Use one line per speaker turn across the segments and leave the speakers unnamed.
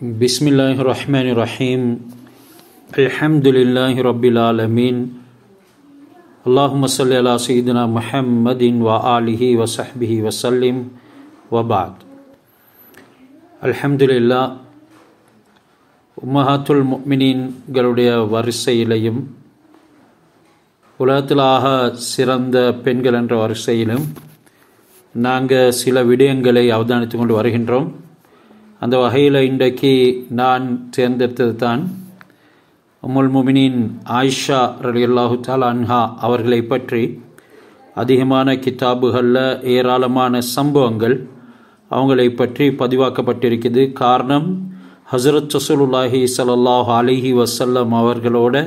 Bismillahirrahmanirrahim. Alhamdulillahi Rabbil Alamin. Allahumma salli ala Sayyidina Muhammadin wa alihi wa sahbihi wa sallim wa ba'd. Alhamdulillah, உம்மஹாத்துல் முஃமினீன்களுடைய வரிசையிலையும் உலகத்திலாக சிறந்த பெண்கள் என்ற வரிசையிலும் நாங்கள் சில விடயங்களை அவதானித்து கொண்டு வருகின்றோம். அந்த வகையில் இன்றைக்கு நான் தேர்ந்தெடுத்தது தான் உம்முல் முஃமினீன் ஆயிஷா ரலியல்லாஹு தஆலா அன்ஹா அவர்களை பற்றி அதிகமான கிதாபுகளில் ஏராளமான சம்பவங்கள் அவங்களை பற்றி பதிவாக்கப்பட்டிருக்குது. காரணம், ஹஸரத் ரசூலுல்லாஹி ஸல்லல்லாஹு அலைஹி வஸல்லம் அவர்களோட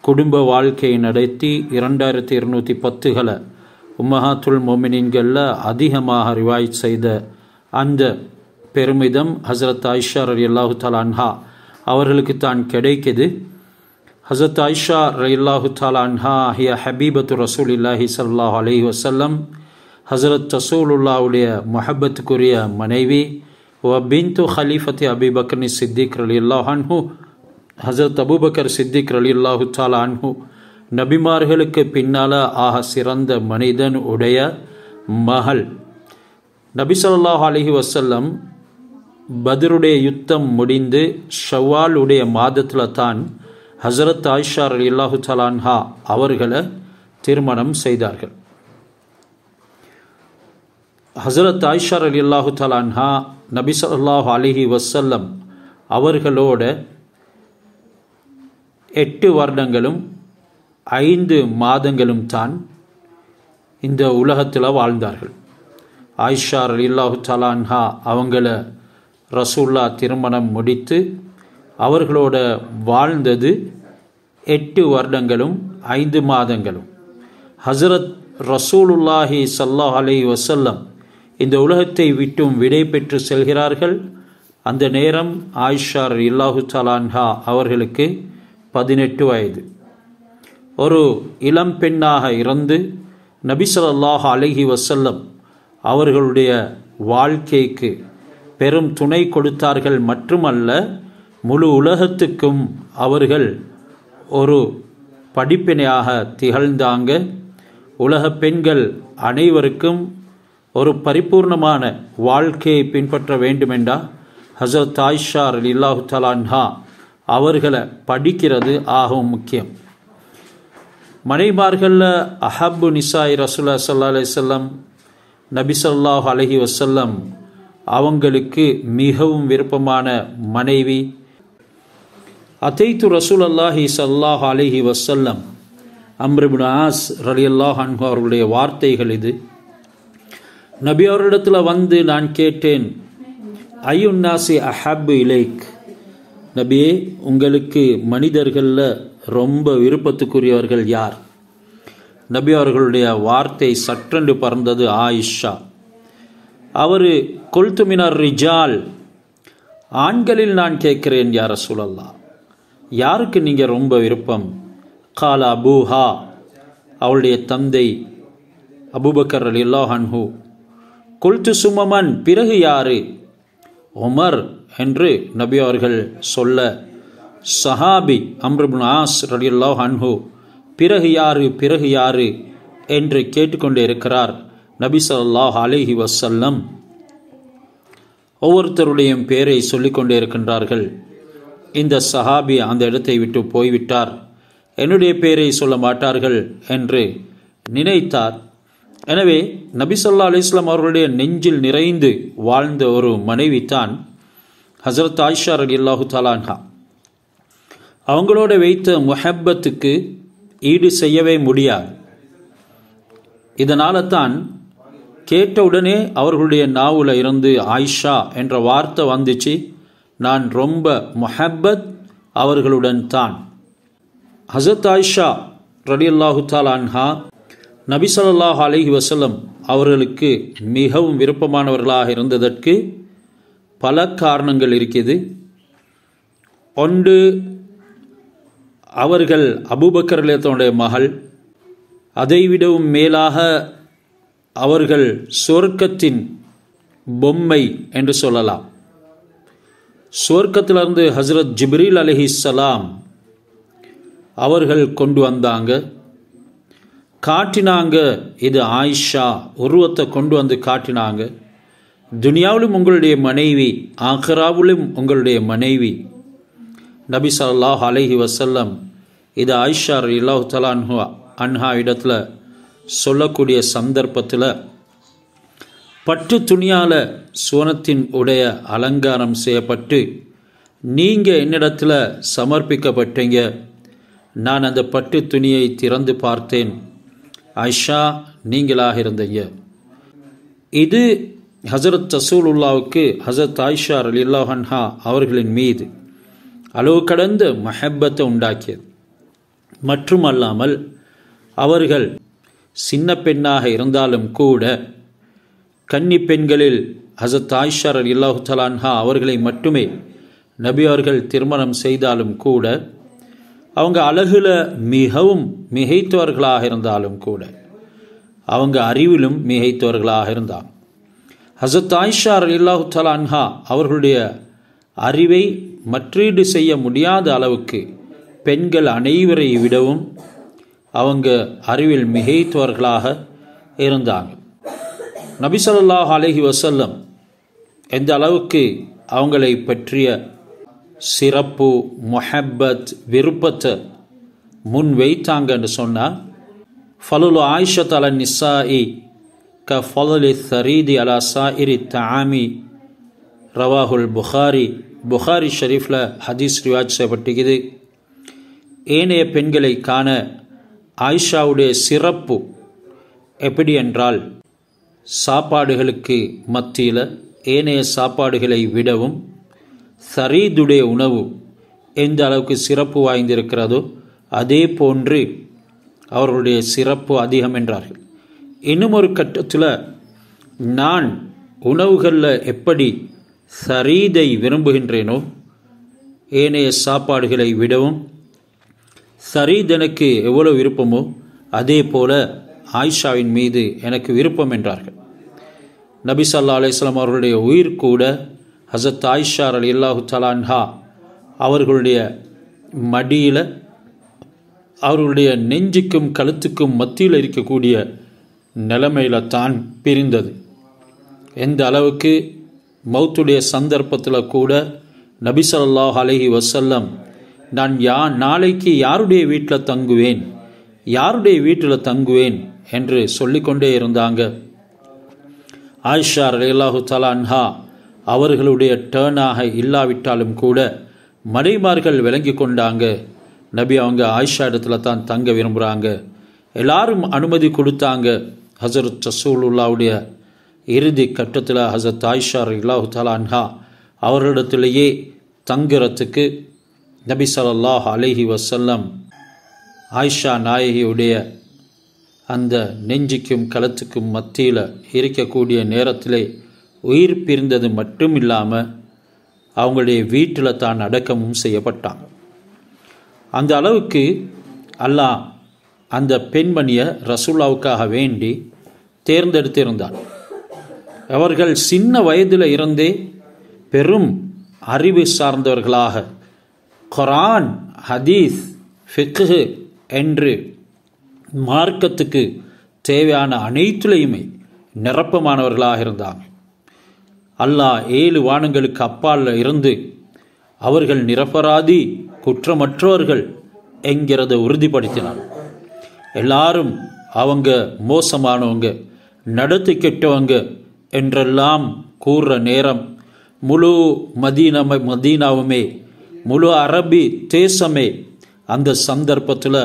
குடும்ப வாழ்க்கையை நடத்தி 2210 உம்மஹாத்துல் முஃமினீன்களில் அதிகமாக ரிவாயத் செய்த அந்த பெருமிதம் ஹஸரத் ஆயிஷா ரலியல்லாஹு தஆலா அன்ஹா அவர்களுக்கு தான் கிடைக்குது. ஹஸரத் ஆயிஷா ரலியல்லாஹு தஆலா அன்ஹா ஹிய ஹபீபத்து ரசூலில்லாஹி ஸல்லல்லாஹு அலைஹி வஸல்லம், ஹஸரத் ரசூலுல்லாஹ்வுடைய முஹப்பத்துக்குரிய மனைவி. வ பின்து ஹலீஃபத்தி அபீ பக்கர் சித்திக் ரலியல்லாஹு அன்ஹு, ஹஸரத் அபூபக்கர் சித்திக் ரலியல்லாஹு தஆலா அன்ஹு நபிமார்களுக்கு பின்னால் ஆக சிறந்த மனிதன் உடைய மகள். நபி ஸல்லல்லாஹு அலைஹி வஸல்லம் பத்ருடைய யுத்தம் முடிந்து ஷவ்வால் உடைய மாதத்தில் தான் ஹஸரத் ஆயிஷா ரலியல்லாஹு தஆலா அன்ஹா அவர்களை திருமணம் செய்தார்கள். ஹஸரத் ஆயிஷா ரலியல்லாஹு தஆலா அன்ஹா நபி ஸல்லல்லாஹு அலைஹி வஸல்லம் அவர்களோட 8 வருடங்களும் 5 மாதங்களும் தான் இந்த உலகத்தில் வாழ்ந்தார்கள். ஆயிஷா ரலியல்லாஹு தஆலா அன்ஹா அவங்கள ரசூல்லா திருமணம் முடித்து அவர்களோட வாழ்ந்தது 8 வருடங்களும் 5 மாதங்களும். ஹஸரத் ரசூலுல்லாஹி ஸல்லல்லாஹு அலைஹி வஸல்லம் இந்த உலகத்தை விட்டும் விடை பெற்று செல்கிறார்கள். அந்த நேரம் ஆயிஷா ரலியல்லாஹு தஆலா அன்ஹா அவர்களுக்கு 18 வயது. ஒரு இளம் பெண்ணாக இருந்து நபி ஸல்லல்லாஹு அலைஹி வஸல்லம் அவர்களுடைய வாழ்க்கைக்கு பெரும் துணை கொடுத்தார்கள். மட்டுமல்ல, முழு உலகத்துக்கும் அவர்கள் ஒரு படிப்பினையாக திகழ்ந்தாங்க. உலக பெண்கள் அனைவருக்கும் ஒரு பரிபூர்ணமான வாழ்க்கையை பின்பற்ற வேண்டுமென்றால் ஹஸரத் ஆயிஷா ரலியல்லாஹு தஆலா அன்ஹா அவர்களை படிக்கிறது ஆகவும் முக்கியம். மனைமார்களில் அஹப்பு நிசாய் ரசூலுல்லாஹி ஸல்லல்லாஹு அலைஹி வஸல்லம், நபி ஸல்லல்லாஹு அலைஹி வஸல்லம் அவங்களுக்கு மிகவும் விருப்பமான மனைவி. அதைத்து ரசூலுல்லாஹி ஸல்லல்லாஹு அலைஹி வஸல்லம், அம்ர் இப்னு ஆஸ் ரலியல்லாஹு அன்ஹு அவர்களுடைய வார்த்தைகள் இது. நபி அவரிடத்தில் வந்து நான் கேட்டேன், ஐயுன்னாசி அஹப்பு இலைக், நபியே உங்களுக்கு மனிதர்களில் ரொம்ப விருப்பத்துக்குரியவர்கள் யார்? நபி அவர்களுடைய வார்த்தை சற்றென்று பறந்தது, ஆயிஷா. அவர் கொல்துமினார் ரிஜால், ஆண்களில் நான் கேட்கிறேன் யா ரசூலல்லாஹ், யாருக்கு நீங்கள் ரொம்ப விருப்பம்? கால அபூஹா, அவளுடைய தந்தை அபூபக்கர் ரலியல்லாஹு அன்ஹு. குல்து சுமமன், பிறகு யாரு? உமர் என்று நபி அவர்கள் சொல்ல, சஹாபி அம்ர் இப்னு ஆஸ் ரலியல்லாஹு அன்ஹு பிறகு யாரு பிறகு யாரு என்று கேட்டுக்கொண்டே இருக்கிறார். நபி ஸல்லல்லாஹு அலைஹி வஸல்லம் ஒவ்வொருத்தருடைய பேரை சொல்லிக்கொண்டே இருக்கின்றார்கள். இந்த சஹாபி அந்த இடத்தை விட்டு போய்விட்டார், என்னுடைய பேரை சொல்ல மாட்டார்கள் என்று நினைத்தார். எனவே நபி ஸல்லல்லாஹு அலைஹி வஸல்லம் அவர்களுடைய நெஞ்சில் நிறைந்து வாழ்ந்த ஒரு மனைவி தான் ஹஸரத் ஆயிஷா ரலியல்லாஹு தஆலா அன்ஹா. அவங்களோட வைத்த முஹப்பத்துக்கு ஈடு செய்யவே முடியாது. இதனால தான் கேட்டவுடனே அவர்களுடைய நாவில் இருந்து ஆயிஷா என்ற வார்த்தை வந்துச்சு. நான் ரொம்ப முஹப்பத் அவர்களுடன் தான். ஹஸரத் ஆயிஷா ரலியல்லாஹு தஆலா அன்ஹா நபி ஸல்லல்லாஹு அலைஹி வஸல்லம் அவர்களுக்கு மிகவும் விருப்பமானவர்களாக இருந்ததற்கு பல காரணங்கள் இருக்குது. ஒன்று, அவர்கள் அபூபக்கர் ரலியல்லாஹு மகள். அதைவிடவும் மேலாக அவர்கள் சொர்க்கத்தின் பொம்மை என்று சொல்லலாம். சுவர்க்கத்திலிருந்து ஹஸ்ரத் ஜிப்ரீல் அலைஹிஸ்ஸலாம் அவர்கள் கொண்டு வந்தாங்க, காட்டினாங்க. இது ஆயிஷா உருவத்தை கொண்டு வந்து காட்டினாங்க. துனியாவிலும் உங்களுடைய மனைவி, ஆഖிராவிலும் உங்களுடைய மனைவி. நபி ஸல்லல்லாஹு அலைஹி வஸல்லம் இது ஆயிஷா ரலியல்லாஹு தஆலா அன்ஹா இடத்துல சொல்லக்கூடிய சந்தர்ப்பத்தில் பட்டு துணியால் சுவனத்தின் உடைய அலங்காரம் செய்யப்பட்டு நீங்கள் என்னிடத்தில் சமர்ப்பிக்கப்பட்டீங்க. நான் அந்த பட்டு துணியை திறந்து பார்த்தேன். ஆயிஷா நீங்களாக இருந்தீங்க. இது ஹஸரத் ரசூலுல்லாவுக்கு ஹஸரத் ஆயிஷா ரலியல்லாஹு அன்ஹா அவர்களின் மீது அளவு கடந்த மஹப்பத்தை உண்டாக்கியது. மட்டுமல்லாமல் அவர்கள் சின்ன பெண்ணாக இருந்தாலும் கூட கன்னி பெண்களில் ஹஸரத் ஆயிஷா ரலியல்லாஹு தஆலா அன்ஹா அவர்களை மட்டுமே நபி அவர்கள் திருமணம் செய்தாலும் கூட அவங்க அழகுல மிகவும் மிகைத்தவர்களாக இருந்தாலும் கூட அவங்க அறிவிலும் மிகைத்தவர்களாக இருந்தாங்க. ஹஸரத் ஆயிஷா ரலியல்லாஹு தஆலா அன்ஹா அவர்களுடைய அறிவை மற்றீடு செய்ய முடியாத அளவுக்கு பெண்கள் அனைவரை விடவும் அவங்க அறிவில் மிகைத்தவர்களாக இருந்தாங்க. நபி ஸல்லல்லாஹு அலைஹி வஸல்லம் எந்த அளவுக்கு அவங்களை பற்றிய சிறப்பு, முஹப்பத், விருப்பத்தை முன் வைத்தாங்கன்னு சொன்னால், ஃபலுலு ஆயிஷத் அலா நிசாஇ க ஃபலுலி தரீதி அலா சாயிரி தஆமி ரவாஹுல் புகாரி. புகாரி ஷரீஃபில் ஹதீஸ் ரிவாஜ் செய்யப்பட்டிருக்குது. ஏனைய பெண்களை காண ஆயிஷாவுடைய சிறப்பு எப்படி என்றால், சாப்பாடுகளுக்கு மத்தியில் ஏனைய சாப்பாடுகளை விடவும் சரீதுடைய உணவு எந்த அளவுக்கு சிறப்பு வாய்ந்திருக்கிறதோ அதே போன்று அவர்களுடைய சிறப்பு அதிகம் என்றார்கள். இன்னும் ஒரு கட்டத்தில் நான் உணவுகளில் எப்படி சரீதை விரும்புகின்றேனோ ஏனைய சாப்பாடுகளை விடவும் சரீத் எனக்கு எவ்வளவு விருப்பமோ அதே போல ஆயிஷாவின் மீது எனக்கு விருப்பம் என்றார்கள். நபி ஸல்லல்லாஹு அலைஹி வஸல்லம் அவர்களுடைய உயிர் கூட ஹஸரத் ஆயிஷா ரலியல்லாஹு தஆலா அன்ஹா அவர்களுடைய மடியில் அவர்களுடைய நெஞ்சுக்கும் கழுத்துக்கும் மத்தியில் இருக்கக்கூடிய நிலைமையில தான் பிரிந்தது. எந்த அளவுக்கு மௌத்துடைய சந்தர்ப்பத்தில் கூட நபி ஸல்லல்லாஹு அலைஹி வஸல்லம் நான் நாளைக்கு யாருடைய வீட்டில் தங்குவேன், யாருடைய வீட்டில் தங்குவேன் என்று சொல்லிக்கொண்டே இருந்தாங்க. ஆயிஷா ரலியல்லாஹு தஆலா அன்ஹா அவர்களுடைய டேர்னாக இல்லாவிட்டாலும் கூட மனைமார்கள் விளங்கி கொண்டாங்க, நபி அவங்க ஆயிஷா இடத்துல தான் தங்க விரும்புகிறாங்க. எல்லாரும் அனுமதி கொடுத்தாங்க. ஹஸரத் ரசூலுல்லாவுடைய இறுதி கட்டத்தில் ஹஸரத் ஆயிஷா ரலியல்லாஹு தஆலா அன்ஹா அவர்களிடத்திலேயே தங்குறதுக்கு நபி ஸல்லல்லாஹு அலைஹி வஸல்லம் ஆயிஷா நாயகியுடைய அந்த நெஞ்சுக்கும் கழுத்துக்கும் மத்தியில் இருக்கக்கூடிய நேரத்திலே உயிர் பிரிந்தது மட்டும் இல்லாமல் அவங்களுடைய வீட்டில் தான் அடக்கமும் செய்யப்பட்டாங்க. அந்த அளவுக்கு அல்லாஹ் அந்த பெண்மணியை ரசூலுல்லாவுக்காக வேண்டி தேர்ந்தெடுத்திருந்தான். அவர்கள் சின்ன வயதில் இருந்தே பெரும் அறிவு சார்ந்தவர்களாக குர்ஆன், ஹதீஸ், ஃபிக்ஹ் என்று மார்க்கத்துக்கு தேவையான அனைத்துலையுமே நிரப்பமானவர்களாக இருந்தாங்க. அல்லாஹ் 7 வானங்களுக்கு அப்பால் இருந்து அவர்கள் நிரபராதி, குற்றமற்றவர்கள் என்கிறத உறுதிப்படுத்தினார். எல்லாரும் அவங்க மோசமானவங்க, நடத்தி கெட்டவங்க என்றெல்லாம் கூறுற நேரம் முழு மதீனாவுமே, முழு அரபி தேசமே அந்த சந்தர்ப்பத்தில்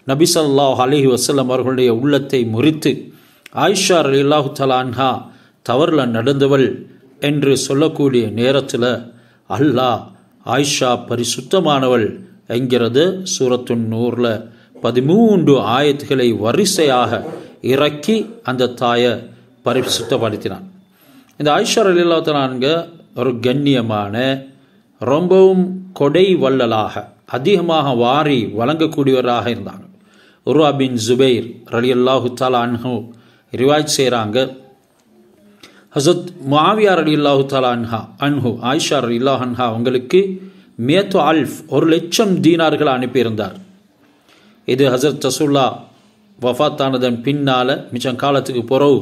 நபி ஸல்லல்லாஹு அலைஹி வஸல்லம் அவர்களுடைய உள்ளத்தை முறித்து ஆயிஷா ரலியல்லாஹு தஆலா அன்ஹா தவறில் நடந்தவள் என்று சொல்லக்கூடிய நேரத்தில் அல்லாஹ் ஆயிஷா பரிசுத்தமானவள் என்கிறது சூரத்துன் நூரில் 13 ஆயத்துகளை வரிசையாக இறக்கி அந்த தாயை பரிசுத்தப்படுத்தினான். இந்த ஆயிஷா ரலியல்லாஹு தஆலா அன்ஹா ஒரு கண்ணியமான, ரொம்பவும் கொடை வள்ளலாக, அதிகமாக வாரி வழங்கக்கூடியவராக இருந்தாங்க. உர்வா பின் ஜுபைர் ரலியல்லாஹு தஆலா அன்ஹு ரிவாயத் செய்கிறாங்க, ஹசரத் முஆவியா ரலியல்லாஹு தஆலா அன்ஹு ஆயிஷா ரலியல்லாஹு அன்ஹா அவங்களுக்கு 100,000 தீனார்கள் அனுப்பியிருந்தார். இது ஹசரத் ரசூலுல்லாஹ் வஃபாத்தானதன் பின்னால் மிச்சம் காலத்துக்கு பிறகு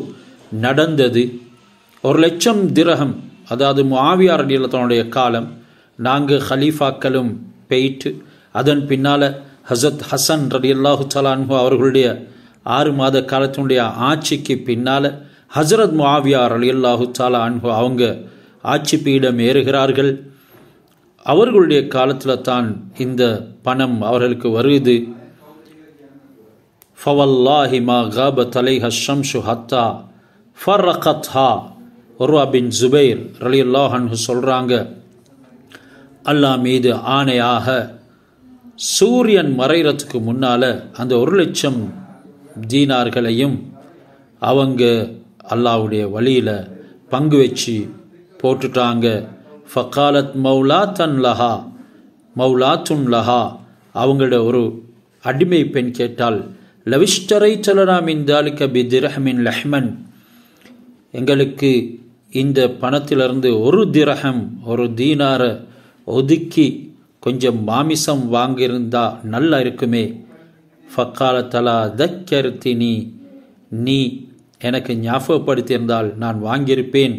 நடந்தது. 1,00,000 திரகம், அதாவது முஆவியா ரலியல்லாஹு தன்னுடைய காலம், நாங்கள் ஹலீஃபாக்களும் போயிட்டு அதன் பின்னால் ஹசரத் ஹசன் ரலியல்லாஹு தஆலா அன்ஹு அவர்களுடைய 6 மாத காலத்தினுடைய ஆட்சிக்கு பின்னால் ஹசரத் முஆவியா ரலியல்லாஹு தஆலா அன்ஹு அவங்க ஆட்சி பீடம் ஏறுகிறார்கள். அவர்களுடைய காலத்தில் தான் இந்த பணம் அவர்களுக்கு வருது. ஃபவல்லாஹி மா காபத் அலைஹா ஷம்ஸு ஹத்தா ஃபர்ரகத்ஹா. உர்வா பின் ஜுபைர் ரலியல்லாஹு அன்ஹு சொல்கிறாங்க, அல்லாஹ் மீது ஆணையாக சூரியன் மறைகிறதுக்கு முன்னால் அந்த 1,00,000 தீனார்களையும் அவங்க அல்லாஹ்வுடைய வழியில் பங்கு வச்சு போட்டுட்டாங்க. ஃபகாலத் மௌலாத்தன் லஹா மௌலாத்துன் லஹா. அவங்களோட ஒரு அடிமை பெண் கேட்டால், லவிஷ்டரை சலனா மின் தாலிக பிதிரஹமின் லஹ்மன், எங்களுக்கு இந்த பணத்திலிருந்து 1 திரகம் 1 தீனாரை ஒதுக்கி கொஞ்சம் மாமிசம் வாங்கியிருந்தா நல்லா இருக்குமே. ஃபக்கால தலா தக்கர்த்தினி, நீ எனக்கு ஞாபகப்படுத்தியிருந்தால் நான் வாங்கியிருப்பேன்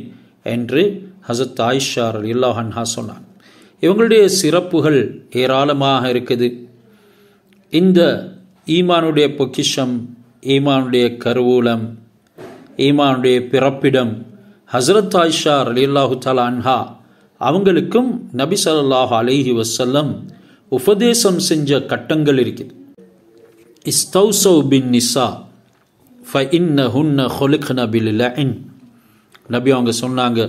என்று ஹசரத் ஆயிஷா ரலியல்லாஹு அன்ஹா சொன்னான். இவங்களுடைய சிறப்புகள் ஏராளமாக இருக்குது. இந்த ஈமானுடைய பொக்கிஷம், ஈமானுடைய கருவூலம், ஈமானுடைய பிறப்பிடம் ஹசரத் ஆயிஷா ரலியல்லாஹு தஆலா அன்ஹா அவங்களுக்கும் நபி ஸல்லல்லாஹு அலைஹி வஸல்லம் உபதேசம் செஞ்ச கட்டங்கள் இருக்குது. இஸ்தௌஸவ் பின் நிசா ஃபஇன்னஹுன்ன ஹுலிக்ன பில்லைன். நபி அவங்க சொன்னாங்க,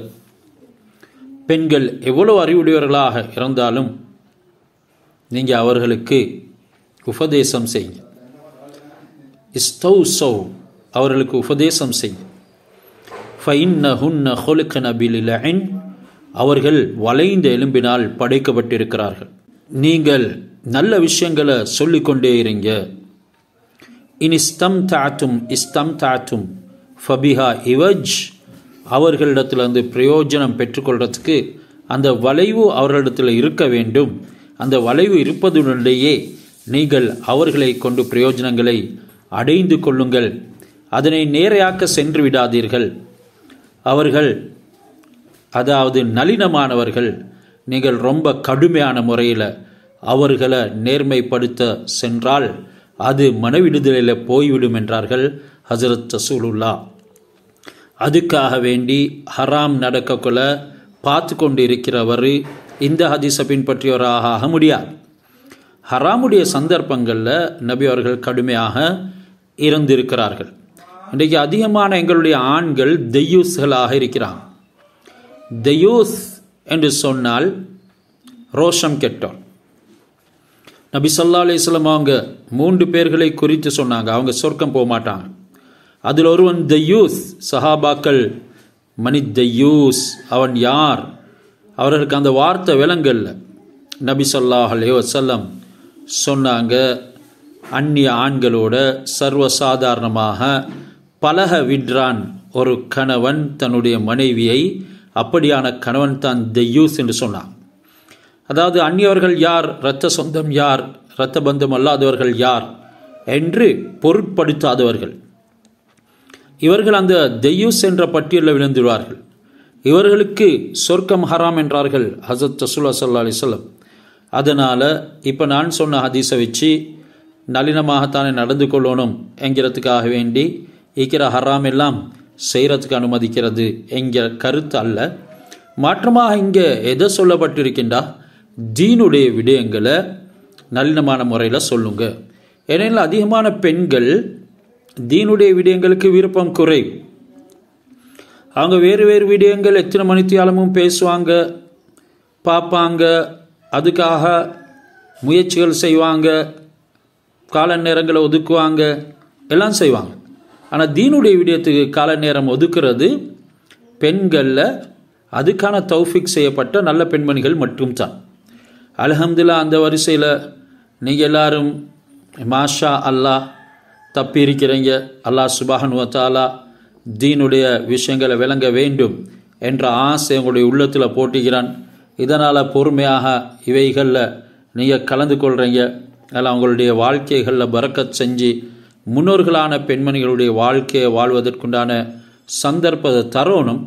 பெண்கள் எவ்வளவு அறிவுடையவர்களாக இருந்தாலும் நீங்கள் அவர்களுக்கு உபதேசம் செய்யுங்க. இஸ்தௌஸவ், அவர்களுக்கு உபதேசம் செய்யுங்க. ஃபஇன்னஹுன்ன ஹுலிக்ன பில்லைன், அவர்கள் வளைந்த எலும்பினால் படைக்கப்பட்டிருக்கிறார்கள். நீங்கள் நல்ல விஷயங்களை சொல்லிக்கொண்டே இருங்க. இஸ்தம்தஅத்தும் ஃபபிஹா இவஜ், அவர்களிடத்திலிருந்து பிரயோஜனம் பெற்றுக்கொள்றதுக்கு அந்த வளைவு அவர்களிடத்தில் இருக்க வேண்டும். அந்த வளைவு இருப்பதுடனேயே நீங்கள் அவர்களை கொண்டு பிரயோஜனங்களை அடைந்து கொள்ளுங்கள். அதனை நேரையாக்க சென்று விடாதீர்கள். அவர்கள் அதாவது நளினமானவர்கள். நீங்கள் ரொம்ப கடுமையான முறையில் அவர்களை நேர்மைப்படுத்த சென்றால் அது மனவிடுதலையில் போய்விடும் என்றார்கள் ஹசரத் ரசூலுல்லாஹ். அதுக்காக வேண்டி ஹராம் நடக்கக்குள்ள பார்த்து கொண்டு இருக்கிறவர் இந்த ஹதீஸை பின்பற்றியவராக ஆக முடியாது. ஹராமுடைய சந்தர்ப்பங்களில் நபி அவர்கள் கடுமையாக இருந்திருக்கிறார்கள். இன்றைக்கு அதிகமான எங்களுடைய ஆண்கள் தெய்யூஸ்களாக இருக்கிறாங்க. தெய்யூஸ் என்று சொன்னால் ரோஷம் கெட்டோன். நபி ஸல்லல்லாஹு அலைஹி வஸல்லம் அவங்க 3 பேர்களை குறித்து சொன்னாங்க, அவங்க சொர்க்கம் போக மாட்டாங்க. அதில் ஒருவன் தெய்யூஸ். சஹாபாக்கள், மனி தெய்யூஸ், அவன் யார்? அவர்களுக்கு அந்த வார்த்தை விளங்கல்ல. நபி ஸல்லல்லாஹு அலைஹி வஸல்லம் சொன்னாங்க, அந்நிய ஆண்களோட சர்வசாதாரணமாக பழக விடுறான் ஒரு கணவன் தன்னுடைய மனைவியை, அப்படியான கணவன் தான் தெய்யூஸ் என்று சொன்னான். அதாவது அந்நியவர்கள் யார், இரத்த சொந்தம் யார், இரத்த பந்தம் அல்லாதவர்கள் யார் என்று பொருட்படுத்தாதவர்கள். இவர்கள் அந்த தெய்யூஸ் என்ற பட்டியலில் விழுந்துள்ளார்கள். இவர்களுக்கு சொர்க்கம் ஹராம் என்றார்கள் ஹஸரத் ரசூலுல்லாஹி ஸல்லல்லாஹு அலைஹி வஸல்லம். அதனால் இப்போ நான் சொன்ன ஹதீஸை வச்சு நளினமாகத்தானே நடந்து கொள்ளணும் என்கிறதுக்காக வேண்டி இருக்கிற ஹராம் எல்லாம் செய்கிறதுக்கு அனுமதிக்கிறது என்கிற கருத்து அல்ல. மாற்றமாக இங்கே எதை சொல்லப்பட்டிருக்கின்றா, தீனுடைய விடயங்களை நளினமான முறையில் சொல்லுங்க. ஏனெனில் அதிகமான பெண்கள் தீனுடைய விடயங்களுக்கு விருப்பம் குறைவு. அவங்க வேறு வேறு விடயங்கள் எத்தனை மணித்தியாலமும் பேசுவாங்க, பார்ப்பாங்க, அதுக்காக முயற்சிகள் செய்வாங்க, கால நேரங்களை ஒதுக்குவாங்க, எல்லாம் செய்வாங்க. ஆனால் தீனுடைய விடயத்துக்கு கால நேரம் ஒதுக்குறது பெண்களில் அதுக்கான தௌஃபிக் செய்யப்பட்ட நல்ல பெண்மணிகள் மட்டும்தான். அல்ஹம்துலில்லாஹ், அந்த வரிசையில் நீங்கள் எல்லாரும் மாஷா அல்லாஹ் தப்பி இருக்கிறீங்க. அல்லாஹ் சுப்ஹானஹு வ தஆலா தீனுடைய விஷயங்களை விளங்க வேண்டும் என்ற ஆசை உங்களுடைய உள்ளத்தில் போட்டுகிறான். இதனால் பொறுமையாக இவைகளில் நீங்கள் கலந்து கொள்கிறீங்க. அதில் அவங்களுடைய வாழ்க்கைகளில் பரக்கத் செஞ்சு முன்னோர்களான பெண்மணிகளுடைய வாழ்க்கையை வாழ்வதற்குண்டான சந்தர்ப்பத்தை தரணும்.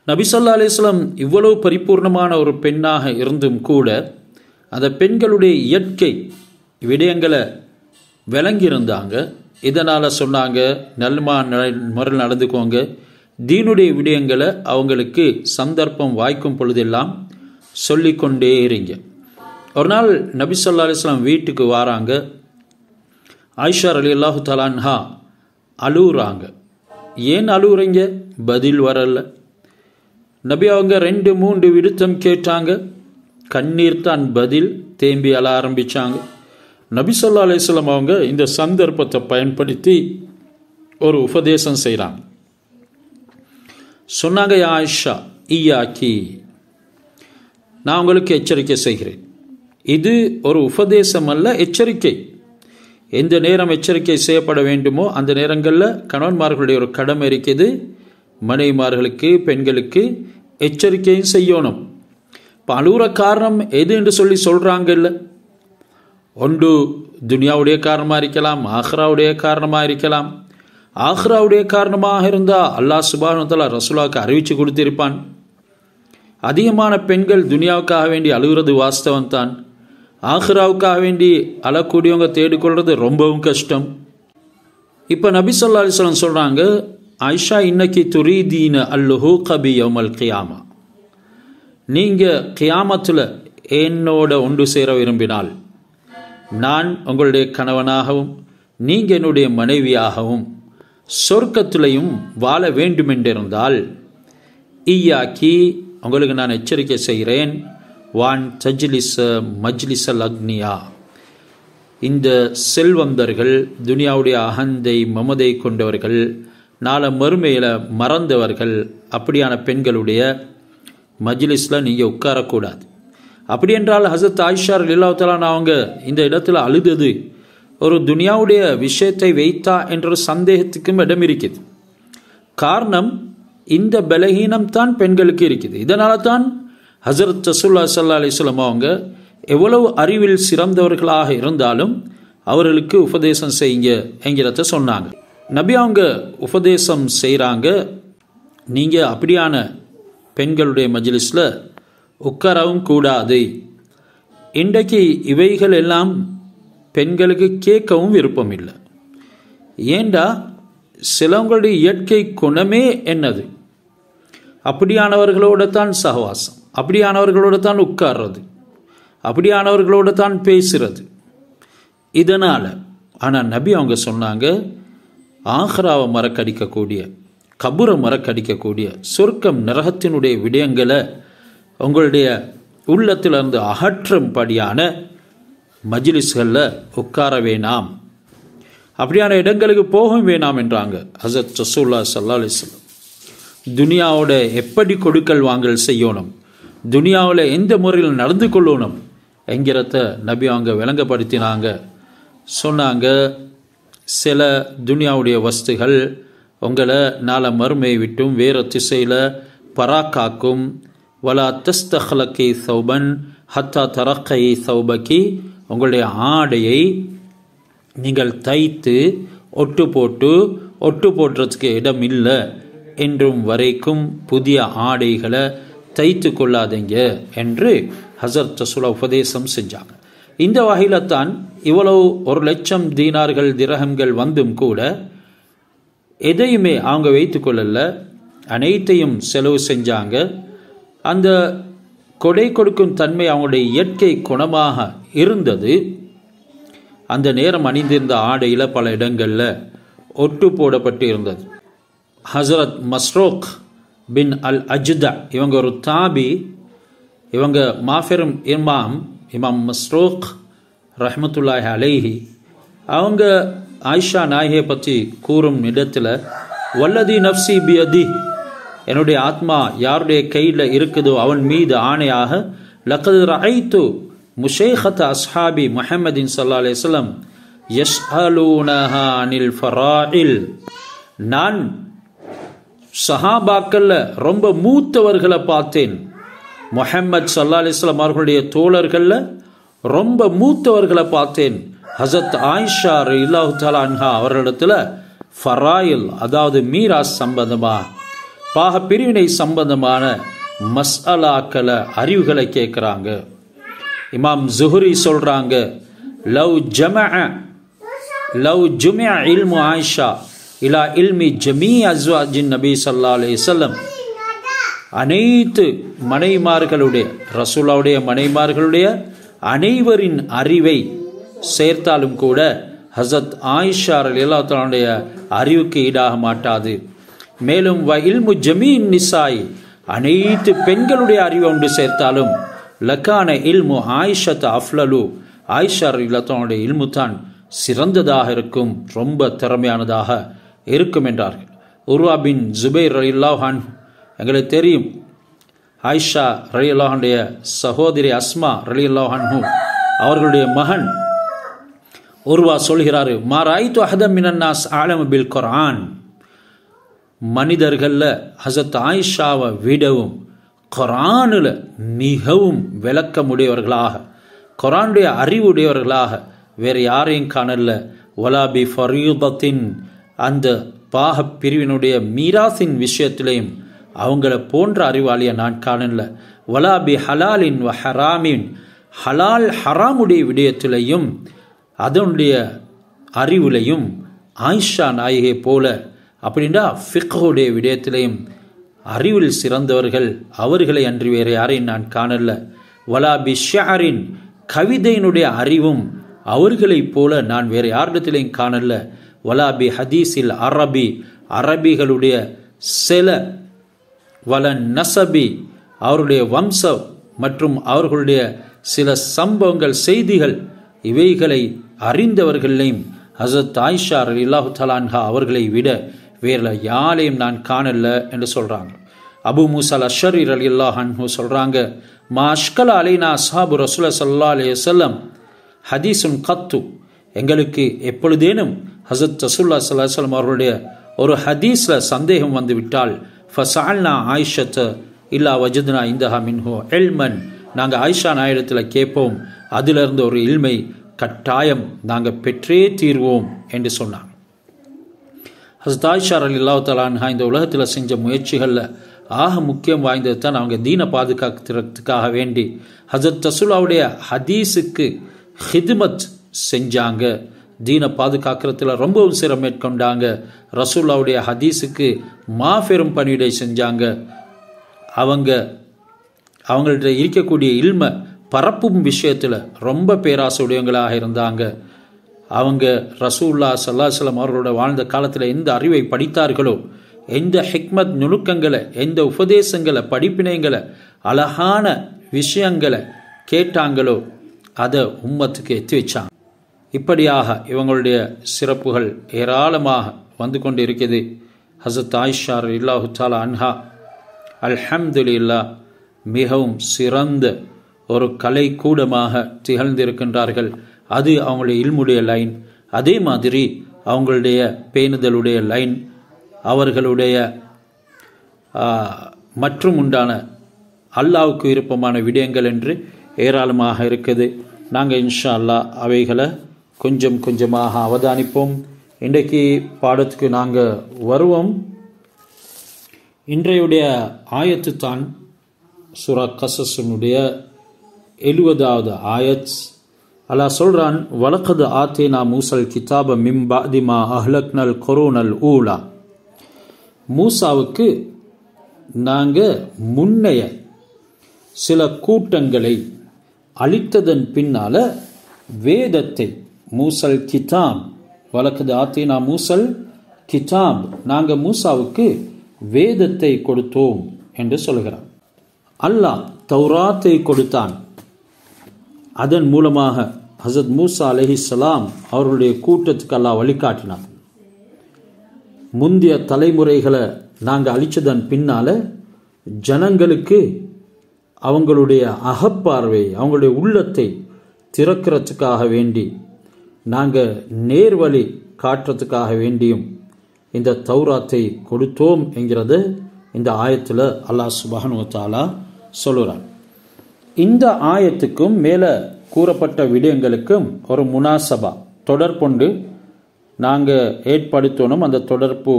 நபி ஸல்லல்லாஹு அலைஹி வஸல்லம் இவ்வளவு பரிபூர்ணமான ஒரு பெண்ணாக இருந்தும் கூட அந்த பெண்களுடைய இயற்கை விடயங்களை விளங்கியிருந்தாங்க. இதனால் சொன்னாங்க, நல்ல முறையில் நடந்துக்கோங்க, தீனுடைய விடயங்களை அவங்களுக்கு சந்தர்ப்பம் வாய்க்கும் பொழுதெல்லாம் சொல்லிக்கொண்டே இருங்க. ஒரு நாள் நபி ஸல்லல்லாஹு அலைஹி வஸல்லம் வீட்டுக்கு வராங்க. ஆயிஷா ரலியல்லாஹு தஆலா அன்ஹா அழுகுறாங்க. ஏன் அழுகுறீங்க? பதில் வரல. நபி அவங்க 2-3 விடுத்தம் கேட்டாங்க. கண்ணீர் தான் பதில். தேம்பி அழ ஆரம்பித்தாங்க. நபி ஸல்லல்லாஹு அலைஹி வஸல்லம் அவங்க இந்த சந்தர்ப்பத்தை பயன்படுத்தி ஒரு உபதேசம் செய்கிறாங்க. சொன்னாங்க, யா ஆயிஷா ஈயாக்கி, நான் உங்களுக்கு எச்சரிக்கை செய்கிறேன். இது ஒரு உபதேசம் அல்ல, எச்சரிக்கை. எந்த நேரம் எச்சரிக்கை செய்யப்பட வேண்டுமோ அந்த நேரங்களில் கணவன்மார்களுடைய ஒரு கடமை இருக்குது. மனைவிமார்களுக்கு, பெண்களுக்கு எச்சரிக்கையும் செய்யணும். இப்போ அழுகிற காரணம் எது என்று சொல்கிறாங்க இல்லை. ஒன்று துனியாவுடைய காரணமாக இருக்கலாம், ஆஹ்ராவுடைய காரணமாக இருக்கலாம். ஆஹ்ராவுடைய காரணமாக இருந்தால் அல்லாஹ் சுப்ஹானஹு வ தஆலா ரசூலுல்லாஹ்வுக்கு அறிவித்து கொடுத்திருப்பான். அதிகமான பெண்கள் துனியாவுக்காக வேண்டி அழுகிறது வாஸ்தவம் தான். ஆஹ்ராவுக்காக வேண்டி அழக்கூடியவங்க தேடிக்கொள்வது ரொம்பவும் கஷ்டம். இப்போ நபி ஸல்லல்லாஹு அலைஹி வஸல்லம் சொல்கிறாங்க, ஆயிஷா இன்னக்கி துரீதீன அல்லுஹூக பி யௌமல் கியாமா, நீங்கள் கியாமத்தில் என்னோட ஒன்று சேர விரும்பினால் நான் உங்களுடைய கணவனாகவும் நீங்கள் என்னுடைய மனைவியாகவும் சொர்க்கத்திலையும் வாழ வேண்டுமென்றிருந்தால் ஈயாக்கி, உங்களுக்கு நான் எச்சரிக்கை செய்கிறேன், வான் தஜ்லிஸ மஜ்லிஸல் அக்னியா, இந்த செல்வந்தர்கள், துனியாவுடைய அகந்தை மமதை கொண்டவர்கள், நாளை மறுமையில் மறந்தவர்கள், அப்படியான பெண்களுடைய மஜ்லிஸில் நீங்கள் உட்காரக்கூடாது. அப்படி என்றால் ஹஸரத் ஆயிஷா ரலியல்லாஹு தஆலா அவங்க இந்த இடத்துல அழுதது ஒரு துனியாவுடைய விஷயத்தை வைத்தா என்ற சந்தேகத்துக்கும் இடம் இருக்குது. காரணம், இந்த பலகீனம் தான் பெண்களுக்கு இருக்குது. இதனால தான் ஹஸரத் ரசூலுல்லாஹி ஸல்லல்லாஹு அலைஹி வஸல்லம் அவங்க எவ்வளவு அறிவில் சிறந்தவர்களாக இருந்தாலும் அவர்களுக்கு உபதேசம் செய்யுங்க என்கிறத சொன்னாங்க. நபி அவங்க உபதேசம் செய்கிறாங்க, நீங்கள் அப்படியான பெண்களுடைய மஜ்லிஸில் உட்காரவும் கூடாது. இன்றைக்கு இவைகள் எல்லாம் பெண்களுக்கு கேட்கவும் விருப்பம் இல்லை. ஏண்டா சிலவங்களுடைய இயற்கை குணமே என்னது, அப்படியானவர்களோடு தான் சகவாசம், அப்படியானவர்களோடு தான் உட்கார்றது, அப்படியானவர்களோடு தான் பேசுறது. இதனால் ஆனால் நபி அவங்க சொன்னாங்க, ஆஹ்ராவை மறக்கடிக்கக்கூடிய, கபூரை மறக்கடிக்கக்கூடிய, சொர்க்கம் நரகத்தினுடைய விடயங்களை உங்களுடைய உள்ளத்திலிருந்து அகற்றும்படியான மஜ்லிஸ்களில் உட்கார வேணாம், அப்படியான இடங்களுக்கு போகவும் வேணாம் என்றாங்க ஹஸரத் ரசூலுல்லாஹி ஸல்லல்லாஹு அலைஹி வஸல்லம். துனியாவோட எப்படி கொடுக்கல் வாங்கல் செய்யணும், துனியாவில் எந்த முறையில் நடந்து கொள்ளணும் என்கிறத நபி அவங்க விளங்கப்படுத்தினாங்க. சொன்னாங்க, சில துனியாவுடைய வஸ்துகள் உங்களை நாளை மறுமையை விட்டும் வேறு திசையில் பராக்காக்கும். வலா தஸ்தஹ்லகி சௌபன் ஹத்தா தரக்கை சௌபக்கி, உங்களுடைய ஆடையை நீங்கள் தைத்து ஒட்டு போட்டுறதுக்கு இடம் இல்லை என்றும் வரைக்கும் புதிய ஆடைகளை தைத்து கொள்ளாதீங்க என்று ஹஸரத் ரசூலுல்லாஹ் உபதேசம் செஞ்சாங்க. இந்த வகையில் தான் இவ்வளவு 1,00,000 தீனார்கள் திரஹம்கள் வந்தும் கூட எதையுமே அவங்க வைத்து கொள்ளல, அனைத்தையும் செலவு செஞ்சாங்க. அந்த கொடை கொடுக்கும் தன்மை அவங்களுடைய இயற்கை குணமாக இருந்தது. அந்த நேரம் அணிந்திருந்த ஆடையில் பல இடங்களில் ஒட்டு போடப்பட்டு இருந்தது. ஹஸரத் மஸ்ரூக் பின் அல் அஜ்தா இவங்க ஒரு தாபி, இவங்க மாஃபெரும் இமாம் மஸ்ரூக் ரஹ்மத்துல்லாஹி அலைஹி, அவங்க ஆயிஷா நாயகியை பற்றி கூறும் இடத்துல, வல்லதி நஃப்சி பியதி, என்னுடைய ஆத்மா யாருடைய கையில் இருக்குதோ அவன் மீது ஆணையாக, லக்கது ரஐத்து முஷைஹத அஸ்ஹாபி முஹம்மதின் ஸல்லல்லாஹு அலைஹி வஸல்லம் யஸ்அலூனஹா அனில் ஃபராஇல், நான் சஹாபாக்கள்ல ரொம்ப மூத்தவர்களை பார்த்தேன். முஹம்மது ஸல்லல்லாஹு அலைஹி வஸல்லம் அவர்களுடைய தோழர்கள்ல ரொம்ப மூத்தவர்களை பார்த்தேன். ஹஸரத் ஆயிஷா ரலியல்லாஹு தஆலா அன்ஹா அவர்களிடத்துல ஃபராயில், அதாவது மீராஸ் சம்பந்தமா, பாக பிரிவினை சம்பந்தமான மஸ்அலாக்களை அறிவுகளை கேட்குறாங்க. இமாம் ஜுஹ்ரி சொல்றாங்க, லவ் ஜுமிஅ இல்மு ஆயிஷா இலா இல்மி ஜமீ அஸ்வாஜின் நபி ஸல்லல்லாஹு அலைஹி வஸல்லம், அனைத்து மனைமார்களுடைய, ரசூலுல்லாஹ்வுடைய மனைமார்களுடைய அனைவரின் அறிவை சேர்த்தாலும் கூட ஹஸரத் ஆயிஷா ரலியல்லாஹு தஆலாவுடைய அறிவுக்கு ஈடாக மாட்டாது. மேலும் வ இல்மு ஜமீன் நிசாய், அனைத்து பெண்களுடைய அறிவை ஒன்று சேர்த்தாலும் லக்கான இல்மு ஆயிஷத் அஃப்லலு, ஆயிஷா ரலியல்லாஹு தஆலாவுடைய இல்மு தான் சிறந்ததாக இருக்கும், ரொம்ப திறமையானதாக இருக்கும் என்றார்கள். உர்வா பின் ஜுபைர் ரலியல்லாஹு அன்ஹு, எங்களுக்கு தெரியும் ஆயிஷா ரலியல்லாஹு அன்ஹுடைய சகோதரி அஸ்மா ரலியல்லாஹு அன்ஹு அவர்களுடைய மகன் உர்வா சொல்கிறாரு, மா ராய்து அஹதம் மினன் நாஸ் அலம பில் குர்ஆன், மனிதர்களில் ஹஸரத் ஆயிஷாவை விடவும் குர்ஆனில் மிகவும் விளக்கமுடையவர்களாக, குர்ஆனுடைய அறிவுடையவர்களாக வேறு யாரையும் காணல. வலாபி ஃபரீதத்தின், அந்த பாக பிரிவினுடைய மீராசின் விஷயத்திலையும் அவங்கள போன்ற அறிவாளியை நான் காணல. வலாபி ஹலாலின் வ ஹராமின், ஹலால் ஹராமுடைய விடயத்திலையும் அதனுடைய அறிவுலையும் ஆயிஷா நாயகை போல, அப்படின்னா ஃபிக்ஹுடைய விடயத்திலையும் அறிவில் சிறந்தவர்கள் அவர்களை அன்றி வேறு யாரையும் நான் காணல. வலாபி ஷஅரின், கவிதையினுடைய அறிவும் அவர்களைப் போல நான் வேறு யாரிடத்திலையும் காணல. வலாபி ஹதீஸில் அரபி, அரபிகளுடைய சில, வலன் நசபி, அவருடைய வம்ச மற்றும் அவர்களுடைய சில சம்பவங்கள், செய்திகள், இவைகளை அறிந்தவர்களையும் ஹஸரத் ஆயிஷா ரலியல்லாஹு தஆலா அன்ஹா அவர்களை விட வேறு யாரையும் நான் காணல என்று சொல்றாங்க. அபு மூஸா அல்-அஷ்அரி ரலியல்லாஹு அன்ஹு சொல்றாங்க, மா அஷ்கல அலைனா அஸ்ஹாபு ரசூலுல்லாஹி ஸல்லல்லாஹு அலைஹி வஸல்லம் ஹதீஸுன் கத்து, எங்களுக்கு எப்பொழுதேனும் ஹஸரத் ரசூலுல்லாஹி ஸல்லல்லாஹு அலைஹி வஸல்லம் அவர்களுடைய ஒரு ஹதீஸ்ல சந்தேகம் வந்து விட்டால், ஃபஸஅல்னா ஆயிஷத இல்லா வஜத்னா இந்தஹா மின்ஹு இல்மன், நாங்கள் ஆயிஷா நாயிடத்தில் கேட்போம், அதிலிருந்து ஒரு இல்மை கட்டாயம் நாங்கள் பெற்றே தீர்வோம் என்று சொன்னாங்க. ஹஸரத் ஆயிஷா ரலியல்லாஹு தஆலா அன்ஹா இந்த உலகத்தில் செஞ்ச முயற்சிகளில் ஆக முக்கியம் வாய்ந்தது தான் அவங்க தீனை பாதுகாக்கிறதுக்காக வேண்டி ஹஸரத் ரசூலுல்லாஹ்வுடைய ஹதீஸுக்கு ஹிதுமத் செஞ்சாங்க. தீனை பாதுகாக்கிறதுல ரொம்பவும் சிரம் மேற்கொண்டாங்க. ரசூலுல்லாஹ்வுடைய ஹதீஸுக்கு மாபெரும் பணிவிடை செஞ்சாங்க. அவங்கள்ட்ட இருக்கக்கூடிய இல்மை பரப்பும் விஷயத்தில் ரொம்ப பேராசையுடையவங்களாக இருந்தாங்க. அவங்க ரசூலுல்லாஹி ஸல்லல்லாஹு அலைஹி வஸல்லம் அவர்களோட வாழ்ந்த காலத்தில் எந்த அறிவை படித்தார்களோ, எந்த ஹிக்மத் நுணுக்கங்களை, எந்த உபதேசங்களை, படிப்பினைகளை, அழகான விஷயங்களை கேட்டாங்களோ அதை உம்மத்துக்கு எத்தி வச்சாங்க. இப்படியாக இவங்களுடைய சிறப்புகள் ஏராளமாக வந்து கொண்டு இருக்குது. ஹஸரத் ஆயிஷா ரலியல்லாஹு தஆலா அன்ஹா அல்ஹம்துலில்லாஹ் மிகவும் சிறந்த ஒரு கலை கூடமாக திகழ்ந்திருக்கின்றார்கள். அது அவங்களுடைய இல்முடைய லைன். அதே மாதிரி அவங்களுடைய பேணுதலுடைய லைன், அவர்களுடைய மற்றும் உண்டான அல்லாஹ்வுக்கு விருப்பமான விடயங்கள் என்று ஏராளமாக இருக்குது. நாங்கள் இன்ஷா அல்லாஹ் அவைகளை கொஞ்சம் கொஞ்சமாக அவதானிப்போம். இன்றைக்கு பாடத்துக்கு நாங்கள் வருவோம். இன்றையுடைய ஆயத்து தான் சூரா கஸஸுடைய 70வது ஆயத். அல்லாஹ் சொல்றான், வலக்கது ஆத்தேனா மூசல் கிதாப மின் பஅதி மா அஹ்லக்னல் குரூனல் ஊலா, மூசாவுக்கு நாங்கள் முன்னைய சில கூட்டங்களை அளித்ததன் பின்னால வேதத்தை, மூசல் கிதாப், வலக்கது ஆத்தேனா மூசல் கிதாப், நாங்கள் மூசாவுக்கு வேதத்தை கொடுத்தோம் என்று சொல்கிறான். அல்லாஹ் தௌராத்தை கொடுத்தான். அதன் மூலமாக ஹஸரத் மூசா அலைஹிஸ்ஸலாம் அவர்களுடைய கூட்டத்துக்கு அல்லாஹ் வழிகாட்டினான். முந்தைய தலைமுறைகளை நாங்கள் அழிச்சதன் பின்னால ஜனங்களுக்கு அவங்களுடைய அகப்பார்வை, அவங்களுடைய உள்ளத்தை திறக்கிறதுக்காக வேண்டி, நாங்கள் நேர்வழி காட்டுறதுக்காக வேண்டியும் இந்த தௌராத்தை கொடுத்தோம் என்கிறது இந்த ஆயத்தில் அல்லாஹ் சுப்ஹானஹு வ தஆலா சொல்லுறான். இந்த ஆயத்துக்கும் மேலே கூறப்பட்ட விடயங்களுக்கும் ஒரு முனாசபா தொடர்புண்டு நாங்கள் ஏற்படுத்தணும். அந்த தொடர்பு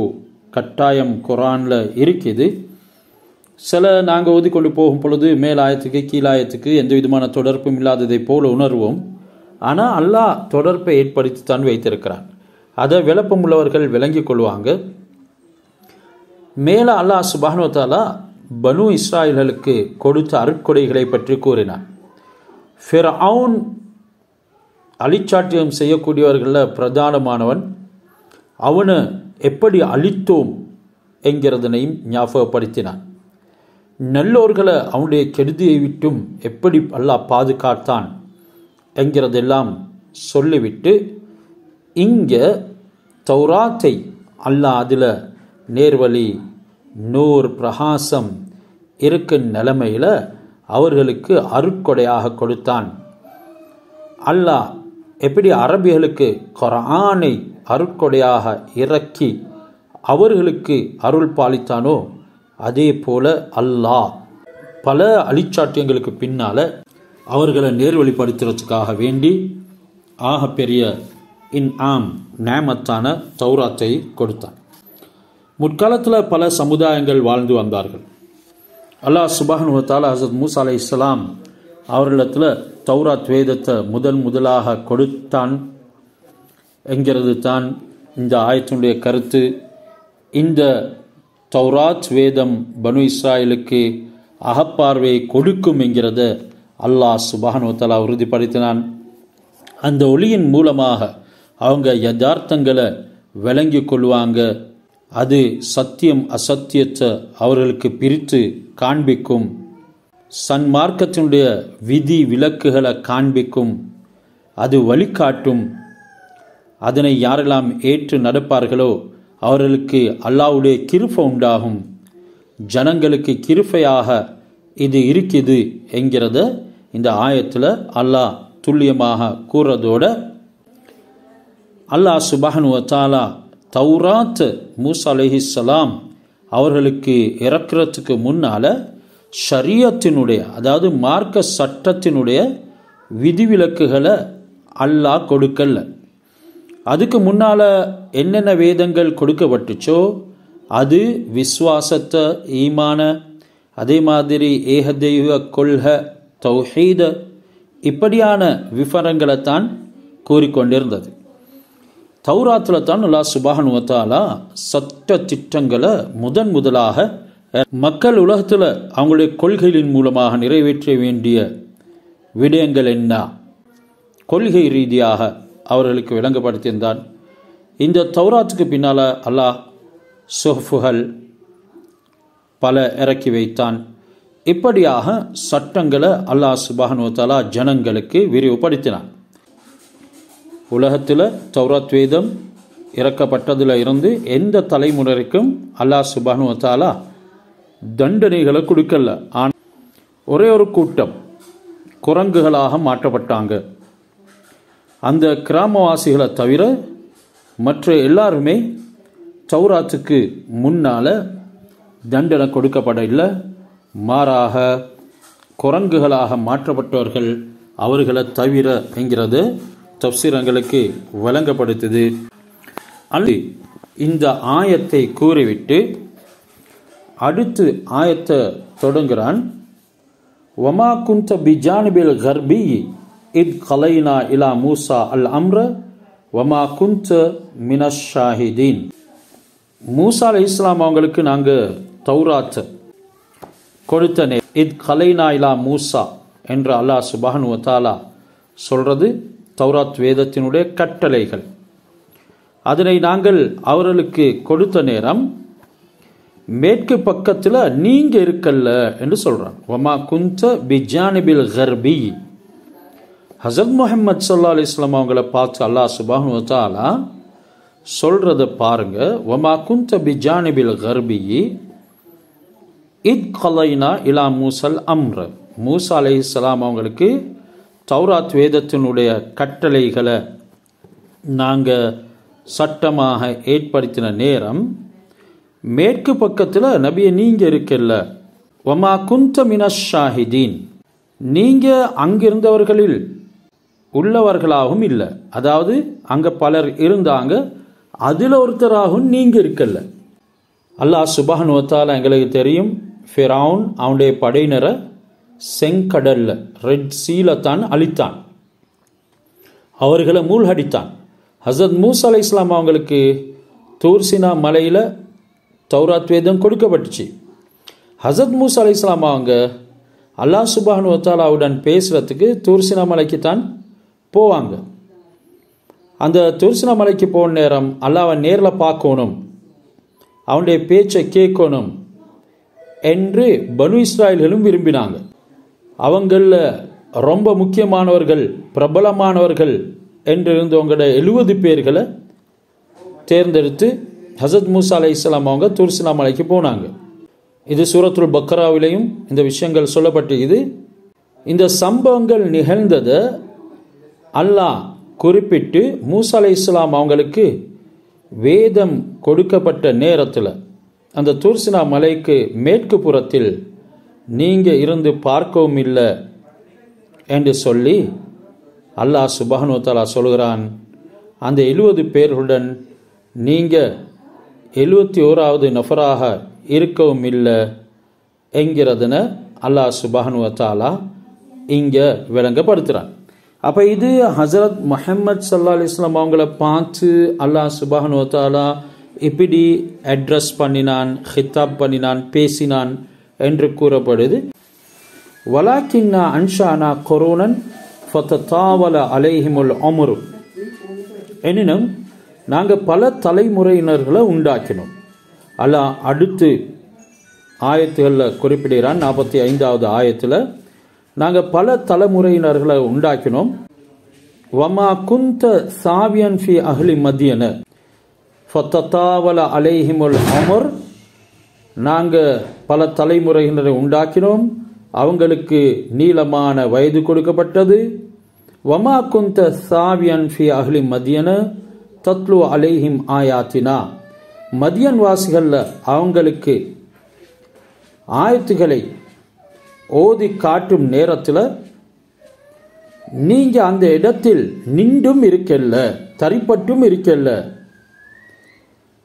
கட்டாயம் குர்ஆனில் இருக்குது. சில நாங்கள் ஓதிக்கொண்டு போகும் பொழுது மேலாயத்துக்கு கீழாயத்துக்கு எந்த விதமான தொடர்பும் இல்லாததை போல உணர்வோம். ஆனால் அல்லாஹ் தொடர்பை ஏற்படுத்தித்தான் வைத்திருக்கிறான். அதை விளப்பம் உள்ளவர்கள் விளங்கி கொள்வாங்க. மேலே அல்லாஹ் சுப்ஹானஹு வ தஆலா பனு இஸ்ராயல்களுக்கு கொடுத்த அருட்கொடைகளை பற்றி கூறினான். ஃபிர்அவுன் அழிச்சாட்டியம் செய்யக்கூடியவர்களில் பிரதானமானவன். அவனை எப்படி அழித்தோம் என்கிறதனையும் ஞாபகப்படுத்தினான். நல்லோர்களை அவனுடைய கெடுதியை விட்டும் எப்படி அல்லாஹ் பாதுகாத்தான் என்கிறதெல்லாம் சொல்லிவிட்டு இங்கே தௌராத்தை அல்லாஹ் அதில் நேர்வழி நூர் பிரகாசம் இருக்கும் நிலைமையில் அவர்களுக்கு அருட்கொடையாக கொடுத்தான். அல்லாஹ் எப்படி அரபிகளுக்கு குர்ஆனை அருட்கொடையாக இறக்கி அவர்களுக்கு அருள் பாலித்தானோ அதே போல அல்லாஹ் பல அழிச்சாட்டியங்களுக்கு பின்னால் அவர்களை நேர்வழிப்படுத்துறதுக்காக வேண்டி ஆகப்பெரிய நேமத்தான தௌராத்தை கொடுத்தான். முற்காலத்தில் பல சமுதாயங்கள் வாழ்ந்து வந்தார்கள். அல்லாஹ் சுப்ஹானஹு வ தஆலா ஹஸரத் மூஸா அலைஹிஸ்ஸலாம் அவர்களிடத்தில் தௌராத் வேதத்தை முதலாக கொடுத்தான் என்கிறது தான் இந்த ஆயத்தினுடைய கருத்து. இந்த தௌராத் வேதம் பனு இஸ்ராயலுக்கு அகப்பார்வையை கொடுக்கும் என்கிறத அல்லாஹ் சுப்ஹானஹு வ தஆலா உறுதிப்படுத்தினான். அந்த ஒளியின் மூலமாக அவங்க யதார்த்தங்களை விளங்கி கொள்வாங்க. அது சத்தியம் அசத்தியத்தை அவர்களுக்கு பிரித்து காண்பிக்கும். சன்மார்க்கத்தினுடைய விதி விலக்குகளை காண்பிக்கும். அது வழிகாட்டும். அதனை யாரெல்லாம் ஏற்று நடப்பார்களோ அவர்களுக்கு அல்லாஹ்வுடைய கிருபை உண்டாகும். ஜனங்களுக்கு கிருபையாக இது இருக்குது என்கிறத இந்த ஆயத்தில் அல்லாஹ் துல்லியமாக கூறதோட அல்லாஹ் சுப்ஹானஹு வ தஆலா தௌராத் மூஸா அலைஹிஸ்ஸலாம் அவர்களுக்கு இறக்கிறதுக்கு முன்னால் ஷரியத்தினுடைய அதாவது மார்க்க சட்டத்தினுடைய விதிவிலக்குகளை அல்லாஹ் கொடுக்கல. அதுக்கு முன்னால் என்னென்ன வேதங்கள் கொடுக்கப்பட்டுச்சோ அது விஸ்வாசத்தை ஈமான அதே மாதிரி ஏகதெய்வ கொள்கை தௌஹீத இப்படியான விவரங்களை தான் கூறிக்கொண்டிருந்தது. தௌராத்தில் தான் அல்லாஹ் சுப்ஹானஹு வ தஆலா சட்ட திட்டங்களை முதலாக மக்கள் உலகத்தில் அவங்களுடைய கொள்கைகளின் மூலமாக நிறைவேற்ற வேண்டிய விடயங்கள் என்ன கொள்கை ரீதியாக அவர்களுக்கு விளங்கப்படுத்தியிருந்தான். இந்த தௌராத்துக்கு பின்னால் அல்லாஹ் சுஹ்ஃபுகள் பல இறக்கி வைத்தான். இப்படியாக சட்டங்களை அல்லாஹ் சுப்ஹானஹு வ தஆலா ஜனங்களுக்கு விரிவுபடுத்தினான். உலகத்தில் தௌராத் வேதம் இறக்கப்பட்டதில் இருந்து எந்த தலைமுறைக்கும் அல்லாஹ் சுப்ஹானஹு வ தஆலா தண்டனைகளை கொடுக்கல. ஆனால் ஒரே ஒரு கூட்டம் குரங்குகளாக மாற்றப்பட்டாங்க. அந்த கிராமவாசிகளை தவிர மற்ற எல்லாருமே தௌராத்துக்கு முன்னால் தண்டனை கொடுக்கப்படவில்லை. மாறாக குரங்குகளாக மாற்றப்பட்டவர்கள் அவர்களை தவிர என்கிறது தஃப்சீரங்களுக்கு வழங்கப்படுத்துது. அல்லது இந்த ஆயத்தை கூறிவிட்டு அடுத்து ஆயத்தை தொடங்குகிறான். வமா குந்த பிஜானிபில் கர்பி இத் கலைனா இலா மூசா அல் அம்ர வமா குந்த மினஷ் ஷாஹிதீன். மூசா அலைஹிஸ்ஸலாம் அவங்களுக்கு நாங்கள் தௌராத் கொடுத்தனே. இத் கலைனா இலா மூசா என்று அல்லாஹ் சுப்ஹானஹு வ தஆலா சொல்றது தௌராத் வேதத்தினுடைய கட்டளைகள். அதனை நாங்கள் அவர்களுக்கு கொடுத்த நேரம் மேற்கு பக்கத்தில் நீங்க இருக்கல்ல என்று சொல்றான். வமா குந்த பிஜானிபில் கர்பி. ஹஸரத் முஹம்மது ஸல்லல்லாஹு அலைஹி வஸல்லம் அவங்களை பார்த்து அல்லாஹ் சுப்ஹானஹு வ தஆலா சொல்றத பாருங்க. வமா குந்த பிஜானிபில் கர்பி இத் கலைனா இலா மூசல் அம்ர. மூசா அலைஹிஸ்ஸலாம் அவங்களுக்கு தௌராத் வேதத்தினுடைய கட்டளைகளை நாங்கள் சட்டமாக ஏற்படுத்தின நேரம் மேற்கு பக்கத்தில் நபியை நீங்கள் இருக்கல, வமா குந்த மினஷ் ஷாஹிதீன், நீங்கள் அங்கிருந்தவர்களில் உள்ளவர்களாகவும் இல்லை. அதாவது அங்கே பலர் இருந்தாங்க, அதில் ஒருத்தராகவும் நீங்கள் இருக்கல. அல்லாஹ் சுப்ஹானஹு வ தஆலா எங்களுக்கு தெரியும், ஃபிரௌன் அவனுடைய படையினரை செங்கடல்ல ரெட் சீல தான் அழித்தான், அவர்களை மூழ்கடித்தான். ஹஸரத் மூசா அலைஹிஸ்ஸலாம் அவங்களுக்கு தூர்சினா மலையில் தௌராத் வேதம் கொடுக்கப்பட்டுச்சு. ஹஸரத் மூசா அலைஹிஸ்ஸலாம் அவங்க அல்லாஹ் சுப்ஹானஹு வ தஆலாவுடன் பேசுகிறதுக்கு தூர்சினா மலைக்கு தான் போவாங்க. அந்த தூர்சினா மலைக்கு போன நேரம் அல்லாஹ்வை நேரில் பார்க்கணும், அவனுடைய பேச்சை கேட்கணும் என்று பனு இஸ்ராயல்களும் விரும்பினாங்க. அவங்களில் ரொம்ப முக்கியமானவர்கள், பிரபலமானவர்கள் என்று இருந்தவங்களோட 70 பேர்களை தேர்ந்தெடுத்து ஹஸரத் மூசா அலைஹிஸ்ஸலாம் அவங்க தூர்சினா மலைக்கு போனாங்க. இது சூரத்துல் பக்ராவிலையும் இந்த விஷயங்கள் சொல்லப்பட்டு, இந்த சம்பவங்கள் நிகழ்ந்ததை அல்லாஹ் குறிப்பிட்டு மூசா அலைஹிஸ்ஸலாம் அவங்களுக்கு வேதம் கொடுக்கப்பட்ட நேரத்தில் அந்த தூர்சினா மலைக்கு மேற்கு புறத்தில் நீங்கள் இருந்து பார்க்கவும் இல்லை என்று சொல்லி அல்லாஹ் சுப்ஹானஹு வ தஆலா சொல்கிறான், அந்த 70 பேர்களுடன் நீங்கள் 71வது நஃபராக இருக்கவும் இல்லை என்கிறதுன அல்லாஹ் சுப்ஹானஹு வ தஆலா இங்கே விளங்கப்படுத்துகிறான். அப்போ இது ஹஸரத் முஹம்மது ஸல்லல்லாஹு அலைஹி வஸல்லம் அவங்கள பார்த்து அல்லாஹ் சுப்ஹானஹு வ தஆலா இப்படி அட்ரஸ் பண்ணினான், ஹிதாப் பண்ணினான், பேசினான் என்று கூறப்படுது. வலாக்கின்னா அன்ஷானா கொரோனன் ஃபததாவல அலைஹிமுல் உம்ரு, எனினும் நாங்கள் பல தலைமுறையினர்களை உண்டாக்கினோம். அல்லாஹ் அடுத்து ஆயத்துகளில் குறிப்பிடுகிறான், 45வது ஆயத்தில் நாங்கள் பல தலைமுறையினர்களை உண்டாக்கினோம். வமா குந்த சாவியன் ஃபி அஹ்லி மதியன ஃபததாவல அலைஹிமுல் உம்ர், நாங்கள் பல தலைமுறையினரை உண்டாக்கினோம், அவங்களுக்கு நீளமான வயது கொடுக்கப்பட்டது. வமா குந்த சாவியன் ஃபி அஹ்லி மதியன தத்லு அலைஹிம் ஆயாத்தினா, மதியன் வாசிகளில் அவங்களுக்கு ஆயத்துகளை ஓதி காட்டும் நேரத்தில் நீங்கள் அந்த இடத்தில் நின்றும் இருக்கல்ல, தரிப்பட்டும் இருக்கல்ல.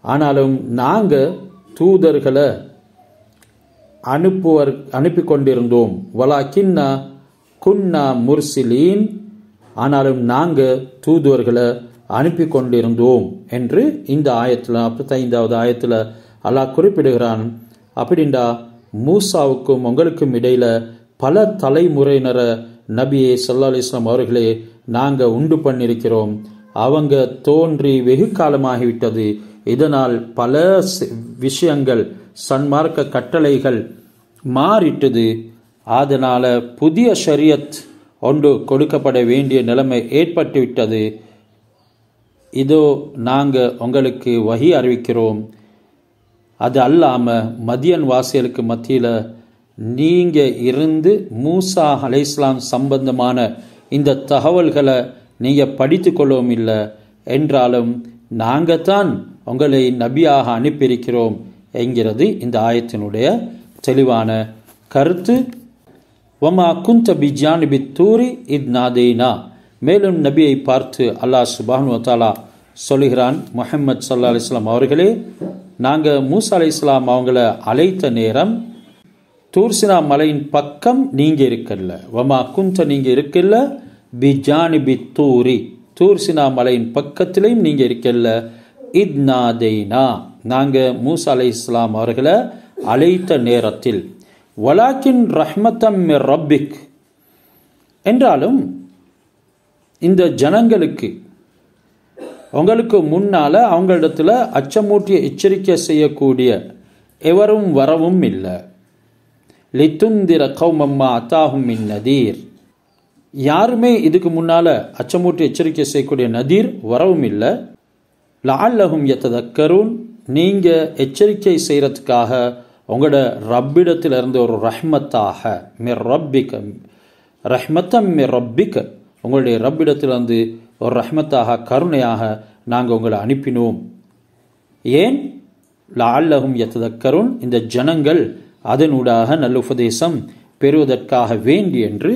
ஆனாலும் நாங்கள் தூதர்களை அனுப்பி கொண்டிருந்தோம். வலாக்கின்னா குன்னா முர்சிலீன், ஆனாலும் நாங்கள் தூதுவர்களை அனுப்பி கொண்டிருந்தோம் என்று இந்த ஆயத்தில் 45வது ஆயத்தில் அல்லாஹ் குறிப்பிடுகிறான். அப்படின்டா மூசாவுக்கும் உங்களுக்கும் இடையில பல தலைமுறையினரை நபியே ஸல்லல்லாஹு அலைஹி வஸல்லம் அவர்களே நாங்கள் உண்டு பண்ணியிருக்கிறோம். அவங்க தோன்றி வெகு காலமாகிவிட்டது. இதனால் பல விஷயங்கள், சன்மார்க்க கட்டளைகள் மாறிட்டது. அதனால் புதிய ஷரியத் ஒன்று கொடுக்கப்பட வேண்டிய நிலைமை ஏற்பட்டுவிட்டது. இதோ நாங்கள் உங்களுக்கு வஹி அறிவிக்கிறோம். அது அல்லாமல் மதியன் வாசிகளுக்கு மத்தியில் நீங்கள் இருந்து மூசா அலைஹிஸ்ஸலாம் சம்பந்தமான இந்த தகவல்களை நீங்கள் படித்து கொள்ளவும் இல்லை என்றாலும் நாங்கள் தான் உங்களை நபியாக அனுப்பியிருக்கிறோம் என்கிறது இந்த ஆயத்தினுடைய தெளிவான கருத்து. வமா குந்த பிஜானிபி தூரி இத் நாதேனா, மேலும் நபியை பார்த்து அல்லாஹ் சுப்ஹானஹு வ தஆலா சொல்கிறான், முஹம்மது ஸல்லல்லாஹு அலைஹி வஸல்லம் அவர்களே, நாங்கள் மூசா அலைஹிஸ்ஸலாம் அவங்கள அழைத்த நேரம் தூர்சினா மலையின் பக்கம் நீங்கள் இருக்கல. வமா குந்த நீங்கள் இருக்கல பிஜானிபி தூரி, தூர்சினா மலையின் பக்கத்திலையும் நீங்கள் இருக்கல. இத் நாதைனா, நாங்கள் மூசா அலைஹிஸ்ஸலாம் அவர்களை அழைத்த நேரத்தில். வலாக்கின் ரஹ்மத்தம் மிர் ரப்பிக், என்றாலும் இந்த ஜனங்களுக்கு உங்களுக்கு முன்னால் அவங்களிடத்தில் அச்சமூட்டிய எச்சரிக்கை செய்யக்கூடிய எவரும் வரவும் இல்லை. லித்துந்திர கௌமம்மா அத்தாஹும் மின் நதீர், யாருமே இதுக்கு முன்னால் அச்சமூட்டி எச்சரிக்கை செய்யக்கூடிய நதீர் வரவும் இல்லை. லஅல்லஹும் யததக்கரூன், நீங்கள் எச்சரிக்கை செய்கிறதுக்காக உங்களோட ரப்பிடத்தில் இருந்து ஒரு ரஹ்மத்தாக, மிர் ரப்பிக, ரஹ்மத்தம் மிர் ரப்பிக, உங்களுடைய ரப்பிடத்திலிருந்து ஒரு ரஹ்மத்தாக, கருணையாக நாங்கள் உங்களை அனுப்பினோம். ஏன்? லஅல்லஹும் யததக்கருன், இந்த ஜனங்கள் அதனூடாக நல்லுபதேசம் பெறுவதற்காக வேண்டி என்று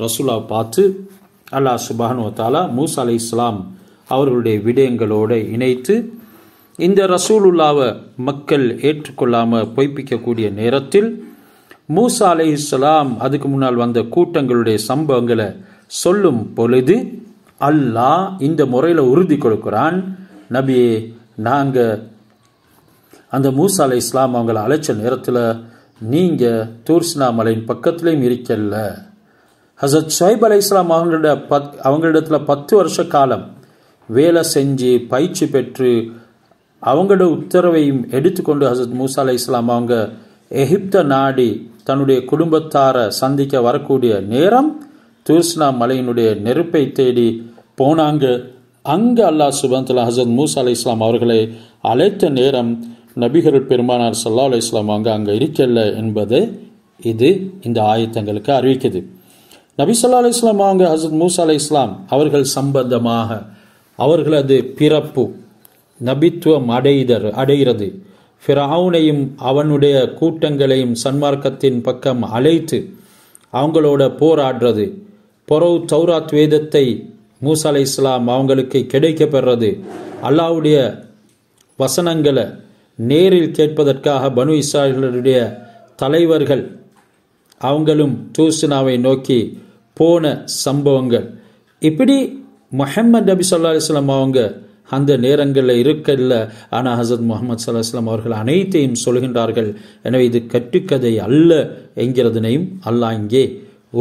ரசூலா பார்த்து அல்லாஹ் சுப்ஹானஹு வ தஆலா மூசா அலைஹிஸ்ஸலாம் அவர்களுடைய விடயங்களோடு இணைத்து இந்த ரசூலுல்லாவை மக்கள் ஏற்றுக்கொள்ளாமல் பொய்ப்பிக்கக்கூடிய நேரத்தில் மூசா அலைஹிஸ்ஸலாம் அதுக்கு முன்னால் வந்த கூட்டங்களுடைய சம்பவங்களை சொல்லும் பொழுது அல்லாஹ் இந்த முறையில் உறுதி கொடுக்கிறான், நபியே, நாங்கள் அந்த மூசா அலைஹிஸ்ஸலாம் அவங்களை அழைச்ச நேரத்தில் நீங்கள் தூர்சினா மலையின் பக்கத்துலேயும் இருக்கல. ஹஸரத் ஷுஐப் அலைஹிஸ்ஸலாம் அவங்களிடத்தில் 10 வருஷ காலம் வேலை செஞ்சு பயிற்சி பெற்று அவங்களோட உத்தரவையும் எடுத்துக்கொண்டு ஹஸரத் மூசா அலைஹிஸ்ஸலாம் அவங்க எகிப்த நாடி தன்னுடைய குடும்பத்தாரை சந்திக்க வரக்கூடிய நேரம் தூர்சினா மலையினுடைய நெருப்பை தேடி போனாங்க. அங்கே அல்லாஹ் சுப்ஹானஹு வ தஆலா ஹஸரத் மூசா அலைஹிஸ்ஸலாம் அவர்களை அழைத்த நேரம் நபிகள் பெருமானார் ஸல்லல்லாஹு அலைஹி வஸல்லம் அங்கே இருக்கல என்பது இது இந்த ஆயத்தங்களுக்கு அறிவிக்குது. நபி ஸல்லல்லாஹு அலைஹி வஸல்லம் அவங்க ஹஸரத் மூசா அலைஹிஸ்ஸலாம் அவர்கள் சம்பந்தமாக அவர்களது பிறப்பு நபித்துவம் அடைகிறது, ஃபிரௌனையும் அவனுடைய கூட்டங்களையும் சன்மார்க்கத்தின் பக்கம் அழைத்து அவங்களோட போராடுறது, பொறவு தௌராத் வேதத்தை மூசா அலைஹிஸ்ஸலாம் அவங்களுக்கு கிடைக்க பெறுறது, அல்லாஹ்வுடைய வசனங்களை நேரில் கேட்பதற்காக பனு இஸ்ராயேலுடைய தலைவர்கள் அவங்களும் தூர்சினாவை நோக்கி போன சம்பவங்கள், இப்படி முஹம்மது நபி ஸல்லல்லாஹு அலைஹி வஸல்லம் அவங்க அந்த நேரங்களில் இருக்கல்ல. ஆனால் ஹஸரத் முஹம்மது ஸல்லல்லாஹு அலைஹி வஸல்லம் அவர்கள் அனைத்தையும் சொல்கின்றார்கள். எனவே இது கட்டுக்கதை அல்ல என்கிறதனையும் அல்லாஹ் இங்கே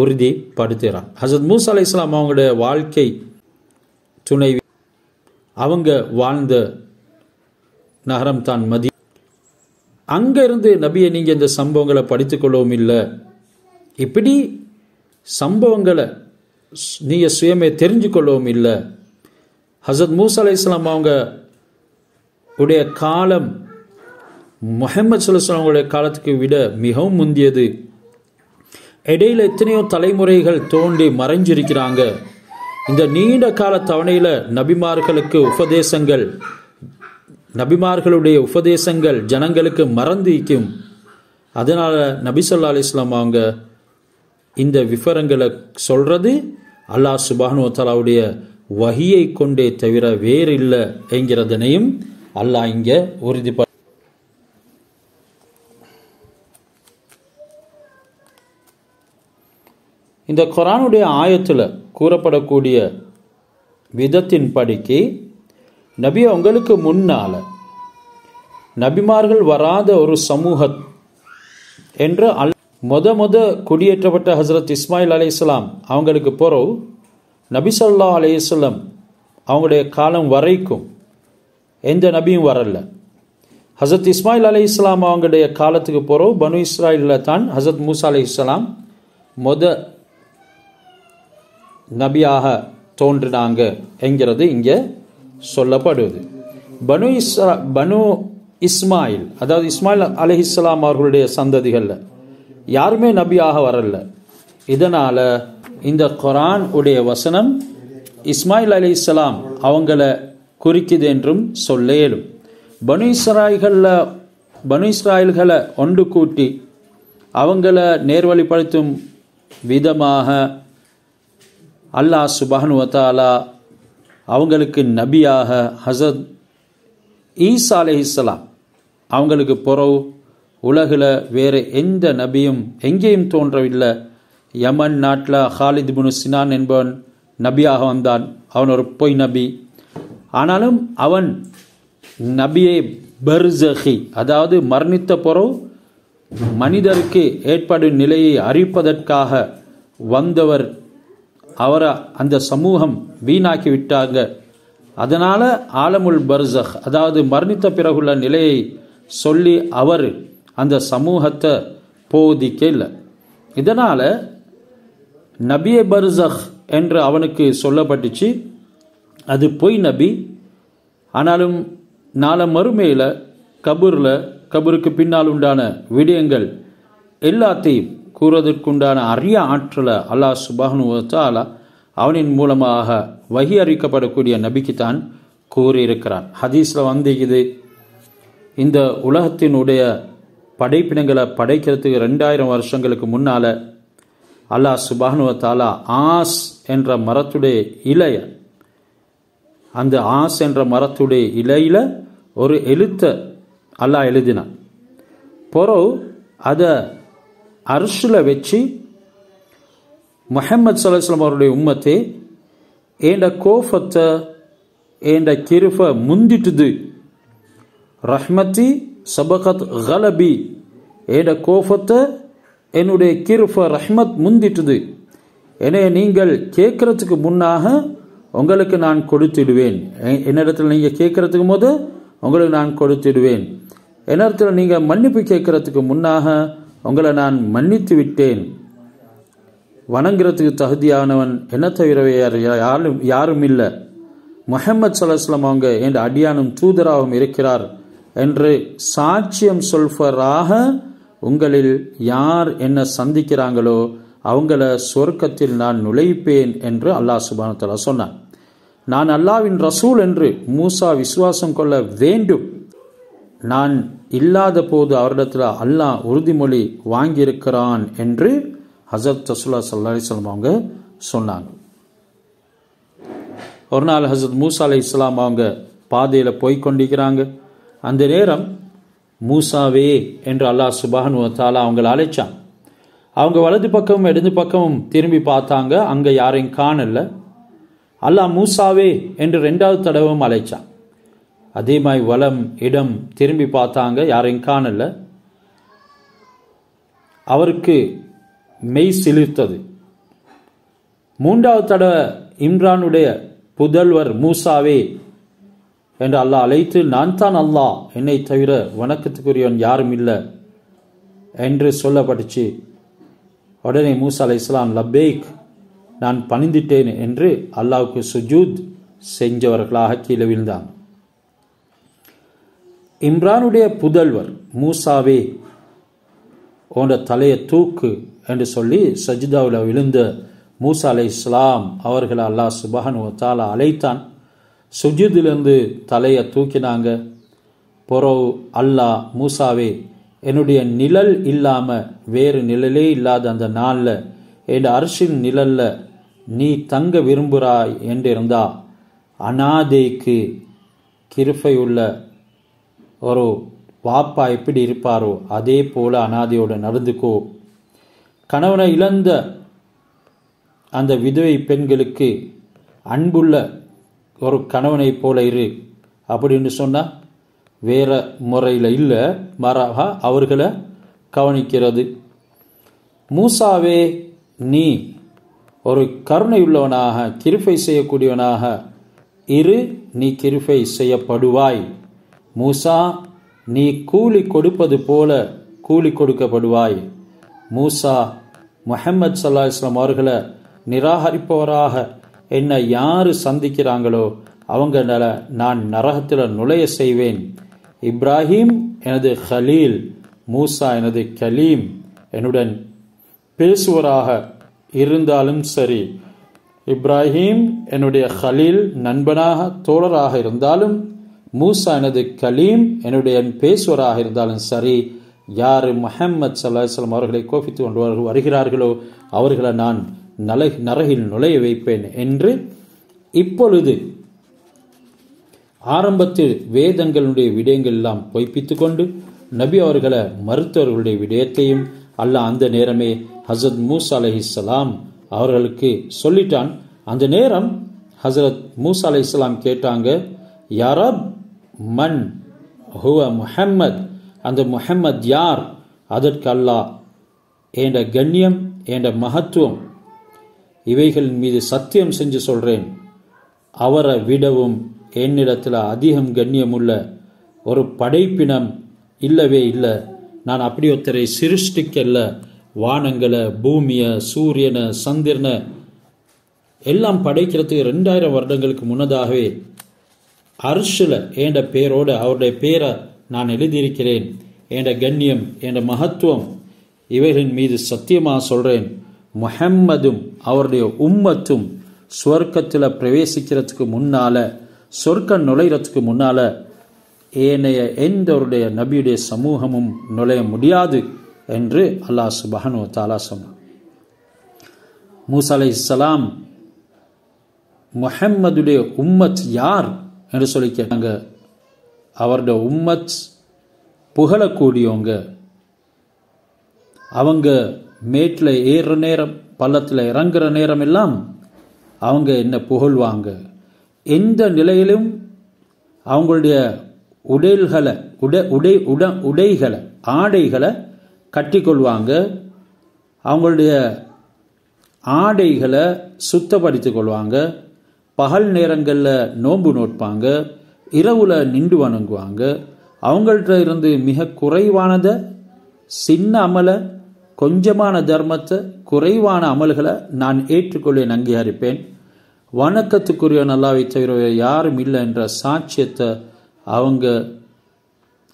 உறுதிப்படுத்துகிறான். ஹஸரத் மூசா அலைஹிஸ்ஸலாம் அவங்களுடைய வாழ்க்கை துணைவி அவங்க வாழ்ந்த நகரம் தான் மதி. அங்கிருந்து நபியை நீங்கள் இந்த சம்பவங்களை படித்துக்கொள்ளவும் இல்லை. இப்படி சம்பவங்களை நீங்கள் சுயமே தெரிஞ்சு கொள்ளவும் இல்லை. ஹஸரத் மூசா அலைஹிஸ்ஸலாம் அவங்க உடைய காலம் முஹம்மது ஸல்லல்லாஹு அலைஹி வஸல்லம் காலத்துக்கு விட மிகவும் முந்தியது. இடையில எத்தனையோ தலைமுறைகள் தோண்டி மறைஞ்சிருக்கிறாங்க. இந்த நீண்ட கால தவணையில் நபிமார்களுடைய உபதேசங்கள் ஜனங்களுக்கு மறந்திக்கும். அதனால் நபி ஸல்லல்லாஹு அலைஹி வஸல்லம் அவங்க இந்த விவரங்களை சொல்றது அல்லாஹ் சுப்ஹானஹு வ தஆலாவுடைய வஹியை கொண்டே தவிர வேறு இல்லை என்கிறதனையும் அல்லாஹ் இங்கே உறுதிப்பட. இந்த குர்ஆனுடைய ஆயத்தில் கூறப்படக்கூடிய விதத்தின் படிக்கு நபி உங்களுக்கு முன்னால் நபிமார்கள் வராத ஒரு சமூகம் என்று முத குடியேற்றப்பட்ட ஹஸரத் இஸ்மாயில் அலைஹிஸ்ஸலாம் அவங்களுக்கு பிறகு நபி ஸல்லல்லாஹு அலைஹி வஸல்லம் அவங்களுடைய காலம் வரைக்கும் எந்த நபியும் வரல. ஹஸரத் இஸ்மாயில் அலைஹிஸ்ஸலாம் அவங்களுடைய காலத்துக்கு பிறகு பனு இஸ்ராயலில் தான் ஹஸரத் மூசா அலைஹிஸ்ஸலாம் நபியாக தோன்றினாங்க என்கிறது இங்கே சொல்லப்படுது. பனு இஸ்மாயில் அதாவது இஸ்மாயில் அலைஹிஸ்ஸலாம் அவர்களுடைய சந்ததிகளில் யாருமே நபியாக வரல. இதனால் இந்த குர்ஆன் உடைய வசனம் இஸ்மாயில் அலைஹிஸ்ஸலாம் அவங்கள குறிக்குது என்றும் சொல்ல இயலும். பனு இஸ்ராயல்களை ஒன்று கூட்டி அவங்கள நேர்வழிப்படுத்தும் விதமாக அல்லாஹ் சுப்ஹானஹு வ தஆலா அவங்களுக்கு நபியாக ஹஸரத் ஈசா அலைஹிஸ்ஸலாம் அவங்களுக்கு பிறகு உலகில் வேறு எந்த நபியும் எங்கேயும் தோன்றவில்லை. யமன் நாட்டில் ஹாலித் இப்னு சினான் என்பவன் நபியாக வந்தான். அவன் ஒரு பொய் நபி. ஆனாலும் அவன் நபியை பர்ஸகி அதாவது மரணித்த பிறகு மனிதருக்கு ஏற்படும் நிலையை அறிவிப்பதற்காக வந்தவர். அவரை அந்த சமூகம் வீணாக்கி விட்டாங்க. அதனால் ஆலமுல் பர்ஸக் அதாவது மரணித்த பிறகுள்ள நிலையை சொல்லி அவர் அந்த சமூகத்தை போதிக்க இல்லை. இதனால் நபியே பர்ஸக் என்று அவனுக்கு சொல்லப்பட்டுச்சு. அது பொய் நபி. ஆனாலும் நாளை மறுமையில் கபருக்கு பின்னால் உண்டான விடயங்கள் எல்லாத்தையும் கூறுவதற்குண்டான அரிய ஆற்றலை அல்லாஹ் சுப்ஹானஹு வ தஆலா அவனின் மூலமாக வஹி அறிவிக்கப்படக்கூடிய நபிக்குத்தான் கூறியிருக்கிறார். ஹதீஸில் வந்து இது இந்த உலகத்தினுடைய படைப்பினங்களை படைக்கிறதுக்கு 2000 வருஷங்களுக்கு முன்னால் அல்லாஹ் சுப்ஹானஹு வ தஆலா ஆஸ் என்ற மரத்துடைய இலைய, அந்த ஆஸ் என்ற மரத்துடைய இலையில் ஒரு எழுத்தை அல்லாஹ் எழுதினான். பிறகு அதை அர்ஷில் வச்சு முஹம்மது ஸல்லல்லாஹு அலைஹி வஸல்லம் அவருடைய உம்மத்தே ஏண்ட கோஃபத்தை ஏண்ட கிருஃப முந்திட்டுது, ரஹ்மத்தி சபகத் கலபி, ஏண்ட கோஃபத்தை என்னுடைய கிருஃப ரஹ்மத் முந்திட்டுது, எனவே நீங்கள் கேட்கறதுக்கு முன்னாக உங்களுக்கு நான் கொடுத்துடுவேன். என்னிடத்தில் நீங்கள் கேட்கறதுக்கு போது உங்களுக்கு நான் கொடுத்துடுவேன். என்னிடத்தில் நீங்கள் மன்னிப்பு கேட்கறதுக்கு முன்னாக உங்களை நான் மன்னித்து விட்டேன். வணங்குறதுக்கு தகுதியானவன் என்ன தவிர யாரும் இல்லை. முஹம்மது ஸல்லல்லாஹு அலைஹி வஸல்லம் அவங்க என் அடியானும் தூதராகவும் இருக்கிறார் என்று சாட்சியம் சொல்வராக உங்களில் யார் என்ன சந்திக்கிறாங்களோ அவங்கள சொர்க்கத்தில் நான் நுழைப்பேன் என்று அல்லாஹ் சுப்ஹானஹு வ தஆலா சொன்னான். நான் அல்லாஹ்வின் ரசூல் என்று மூசா விசுவாசம் கொள்ள வேண்டும். நான் இல்லாத போது அவரிடத்தில் அல்லாஹ் உறுதிமொழி வாங்கியிருக்கிறான் என்று ஹஸரத் ரசூலுல்லாஹி ஸல்லல்லாஹு அலைஹி வஸல்லம் அவங்க சொன்னாங்க. ஒரு நாள் ஹஸரத் மூசா அலைஹிஸ்ஸலாம் அவங்க பாதையில் போய்கொண்டிருக்கிறாங்க. அந்த நேரம் மூசாவே என்று அல்லாஹ் சுப்ஹானஹு வ தஆலா அவங்களை அழைச்சான். அவங்க வலது பக்கமும் இடது பக்கமும் திரும்பி பார்த்தாங்க, அங்கே யாரையும் காணல. அல்லாஹ் மூசாவே என்று 2வது தடவையும் அழைச்சான். அதே மாதிரி வலம் இடம் திரும்பி பார்த்தாங்க, யாரையும் காணல. அவருக்கு மெய் சிலிர்த்தது. 3வது தடவை இம்ரானுடைய புதல்வர் மூசாவே என்று அல்லாஹ் அழைத்து, நான் தான் அல்லாஹ், என்னை தவிர வணக்கத்துக்குரியவன் யாரும் இல்லை என்று சொல்லப்பட்டுச்சு. உடனே மூசா அலைஹிஸ்ஸலாம் லப்பேக், நான் பணிந்துட்டேன் என்று அல்லாஹ்வுக்கு சுஜூத் செஞ்சவர்களாக கீழே விழுந்தாங்க. இம்ரானுடைய புதல்வர் மூசாவே உன்னோட தலையை தூக்கு என்று சொல்லி சஜிதாவில் விழுந்த மூசா அலைஹிஸ்ஸலாம் அவர்களை அல்லாஹ் சுப்ஹானஹு வ தஆலா அழைத்தான். சுஜூதிலிருந்து தலையை தூக்கினாங்க. பிறகு அல்லாஹ் மூசாவே, என்னுடைய நிழல் இல்லாமல் வேறு நிழலே இல்லாத அந்த நாளில் என் அர்ஷின் நிழலில் நீ தங்க விரும்புகிறாய் என்று இருந்தா, அனாதைக்கு கிருபை உள்ள ஒரு பாப்பா எப்படி இருப்பாரோ அதே போல அனாதையோடு நடந்துக்கோ. கணவனை இழந்த அந்த விதவை பெண்களுக்கு அன்புள்ள ஒரு கணவனை போல இரு அப்படின்னு சொன்னால் வேற முறையில் இல்லை, மாறாக அவர்களை கவனிக்கிறது. மூசாவே, நீ ஒரு கருணை உள்ளவனாக கிருபை செய்யக்கூடியவனாக இரு, நீ கிருபை செய்யப்படுவாய். மூசா, நீ கூலி கொடுப்பது போல கூலி கொடுக்கப்படுவாய். மூசா, முஹம்மது ஸல்லல்லாஹு அலைஹி வஸல்லம் அவர்களை நிராகரிப்பவராக என்னை யாரு சந்திக்கிறாங்களோ அவங்கள நான் நரகத்தில் நுழைய செய்வேன். இப்ராஹிம் எனது ஹலீல், மூசா எனது கலீம், என்னுடன் பேசுவராக இருந்தாலும் சரி, இப்ராஹிம் என்னுடைய ஹலீல் நண்பனாக தோழராக இருந்தாலும், மூசா எனது கலீம் என்னுடைய பேசுவராக இருந்தாலும் சரி, யார் முஹம்மது ஸல்லல்லாஹு அலைஹி வஸல்லம் அவர்களை கோபித்து கொண்டு வருகிறார்களோ அவர்களை நான் நரகில் நுழைய வைப்பேன் என்று இப்பொழுது ஆரம்பத்தில் வேதங்களுடைய விடயங்கள் எல்லாம் பொய்ப்பித்து கொண்டு நபி அவர்களை மருத்துவர்களுடைய விடயத்தையும் அல்லாஹ் அந்த நேரமே ஹஸரத் மூசா அலைஹிஸ்ஸலாம் அவர்களுக்கு சொல்லிட்டான். அந்த நேரம் ஹஸரத் மூசா அலைஹிஸ்ஸலாம் கேட்டாங்க, யா ரப் மன் ஹுவ முஹம்மத், அந்த முஹம்மத் யார்? அதற்கு அல்லாஹ், என்ற கண்ணியம் என்ற மகத்துவம் இவைகளின் மீது சத்தியம் செஞ்சு சொல்றேன், அவரை விடவும் என்னிடத்தில் அதிகம் கண்ணியமுள்ள ஒரு படைப்பினம் இல்லவே இல்லை. நான் அப்படி ஒருத்தரை சிருஷ்டிக்கல்ல. வானங்களை, பூமியை, சூரியனை, சந்திரனை எல்லாம் படைக்கிறதுக்கு 2000 வருடங்களுக்கு முன்னதாகவே அர்ஷில் என்ற பேரோடு அவருடைய பேரை நான் எழுதியிருக்கிறேன். என்ற கண்ணியம் என்ற மகத்துவம் இவைகளின் மீது சத்தியமாக சொல்றேன், முஹம்மதும் அவருடைய உம்மத்தும் சுவர்க்கத்தில் பிரவேசிக்கிறதுக்கு முன்னால சொர்க்கம் நுழைகிறதுக்கு முன்னால் ஏனைய எந்தவருடைய நபியுடைய சமூகமும் நுழைய முடியாது என்று அல்லாஹ் சுப்ஹானஹு வ தஆலா சொன்னார். மூசா அலைஹிஸ்ஸலாம் முஹம்மதுடைய உம்மத் யார் என்று சொல்லி கேட்டாங்க. அவருடைய உம்மத் புகழக்கூடியவங்க. அவங்க மேட்டில் ஏறுற நேரம், பள்ளத்தில் இறங்குற நேரம் எல்லாம் அவங்க என்ன புகழ்வாங்க. எந்த நிலையிலும் அவங்களுடைய உடைகளை ஆடைகளை கட்டிக்கொள்வாங்க. அவங்களுடைய ஆடைகளை சுத்தப்படுத்தி கொள்வாங்க. பகல் நேரங்களில் நோன்பு நோட்பாங்க. இரவுல நின்று வணங்குவாங்க. அவங்கள்ட்ட இருந்து மிக குறைவானதை, சின்ன அமலை, கொஞ்சமான தர்மத்தை, குறைவான அமல்களை நான் ஏற்றுக்கொள்ளேன், அங்கீகரிப்பேன். வணக்கத்துக்குரிய அல்லாஹ்வை தவிர யாரும் இல்லை என்ற சாட்சியத்தை அவங்க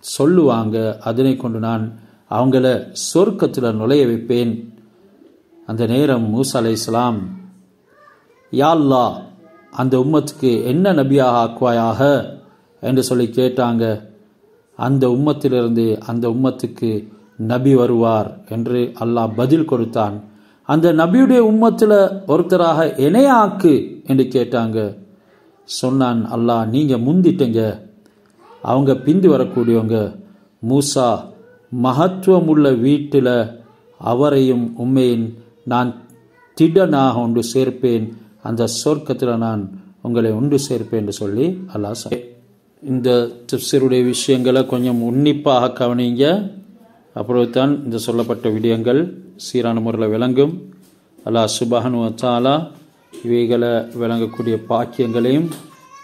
சொல்லுவாங்க. அதனை கொண்டு நான் அவங்கள சொர்க்கத்தில் நுழைய வைப்பேன். அந்த நேரம் மூசா அலைஹிஸ்ஸலாம், யா அல்லாஹ், அந்த உம்மத்துக்கு என்ன நபியாக ஆக்குவாயாக என்று சொல்லி கேட்டாங்க. அந்த உம்மத்திலிருந்து அந்த உம்மத்துக்கு நபி வருவார் என்று அல்லாஹ் பதில் கொடுத்தான். அந்த நபியுடைய உம்மத்தில் ஒருத்தராக இணையாக்கு என்று கேட்டாங்க. சொன்னான் அல்லாஹ், நீங்கள் முந்திட்டீங்க, அவங்க பிந்தி வரக்கூடியவங்க. மூசா, மகத்துவம் உள்ள வீட்டில் அவரையும் உண்மையின் நான் திடனாக ஒன்று சேர்ப்பேன், அந்த சொர்க்கத்தில் நான் உங்களை ஒன்று சேர்ப்பேன் என்று சொல்லி அல்லாஹ் இந்த தஃப்ஸீருடைய விஷயங்களை கொஞ்சம் உன்னிப்பாக கவனிங்க. அப்புறம்தான் இந்த சொல்லப்பட்ட விடயங்கள் சீரான முறையில் விளங்கும். அல்லாஹ் சுப்ஹானஹு வ தஆலா இவைகளை விளங்கக்கூடிய பாக்கியங்களையும்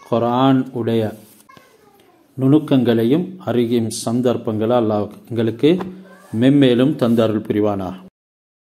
குர்ஆன் உடைய நுணுக்கங்களையும் அறியும் சந்தர்ப்பங்களை அல்லாஹ் எங்களுக்கு மென்மேலும் தந்தருள் புரிவானாக.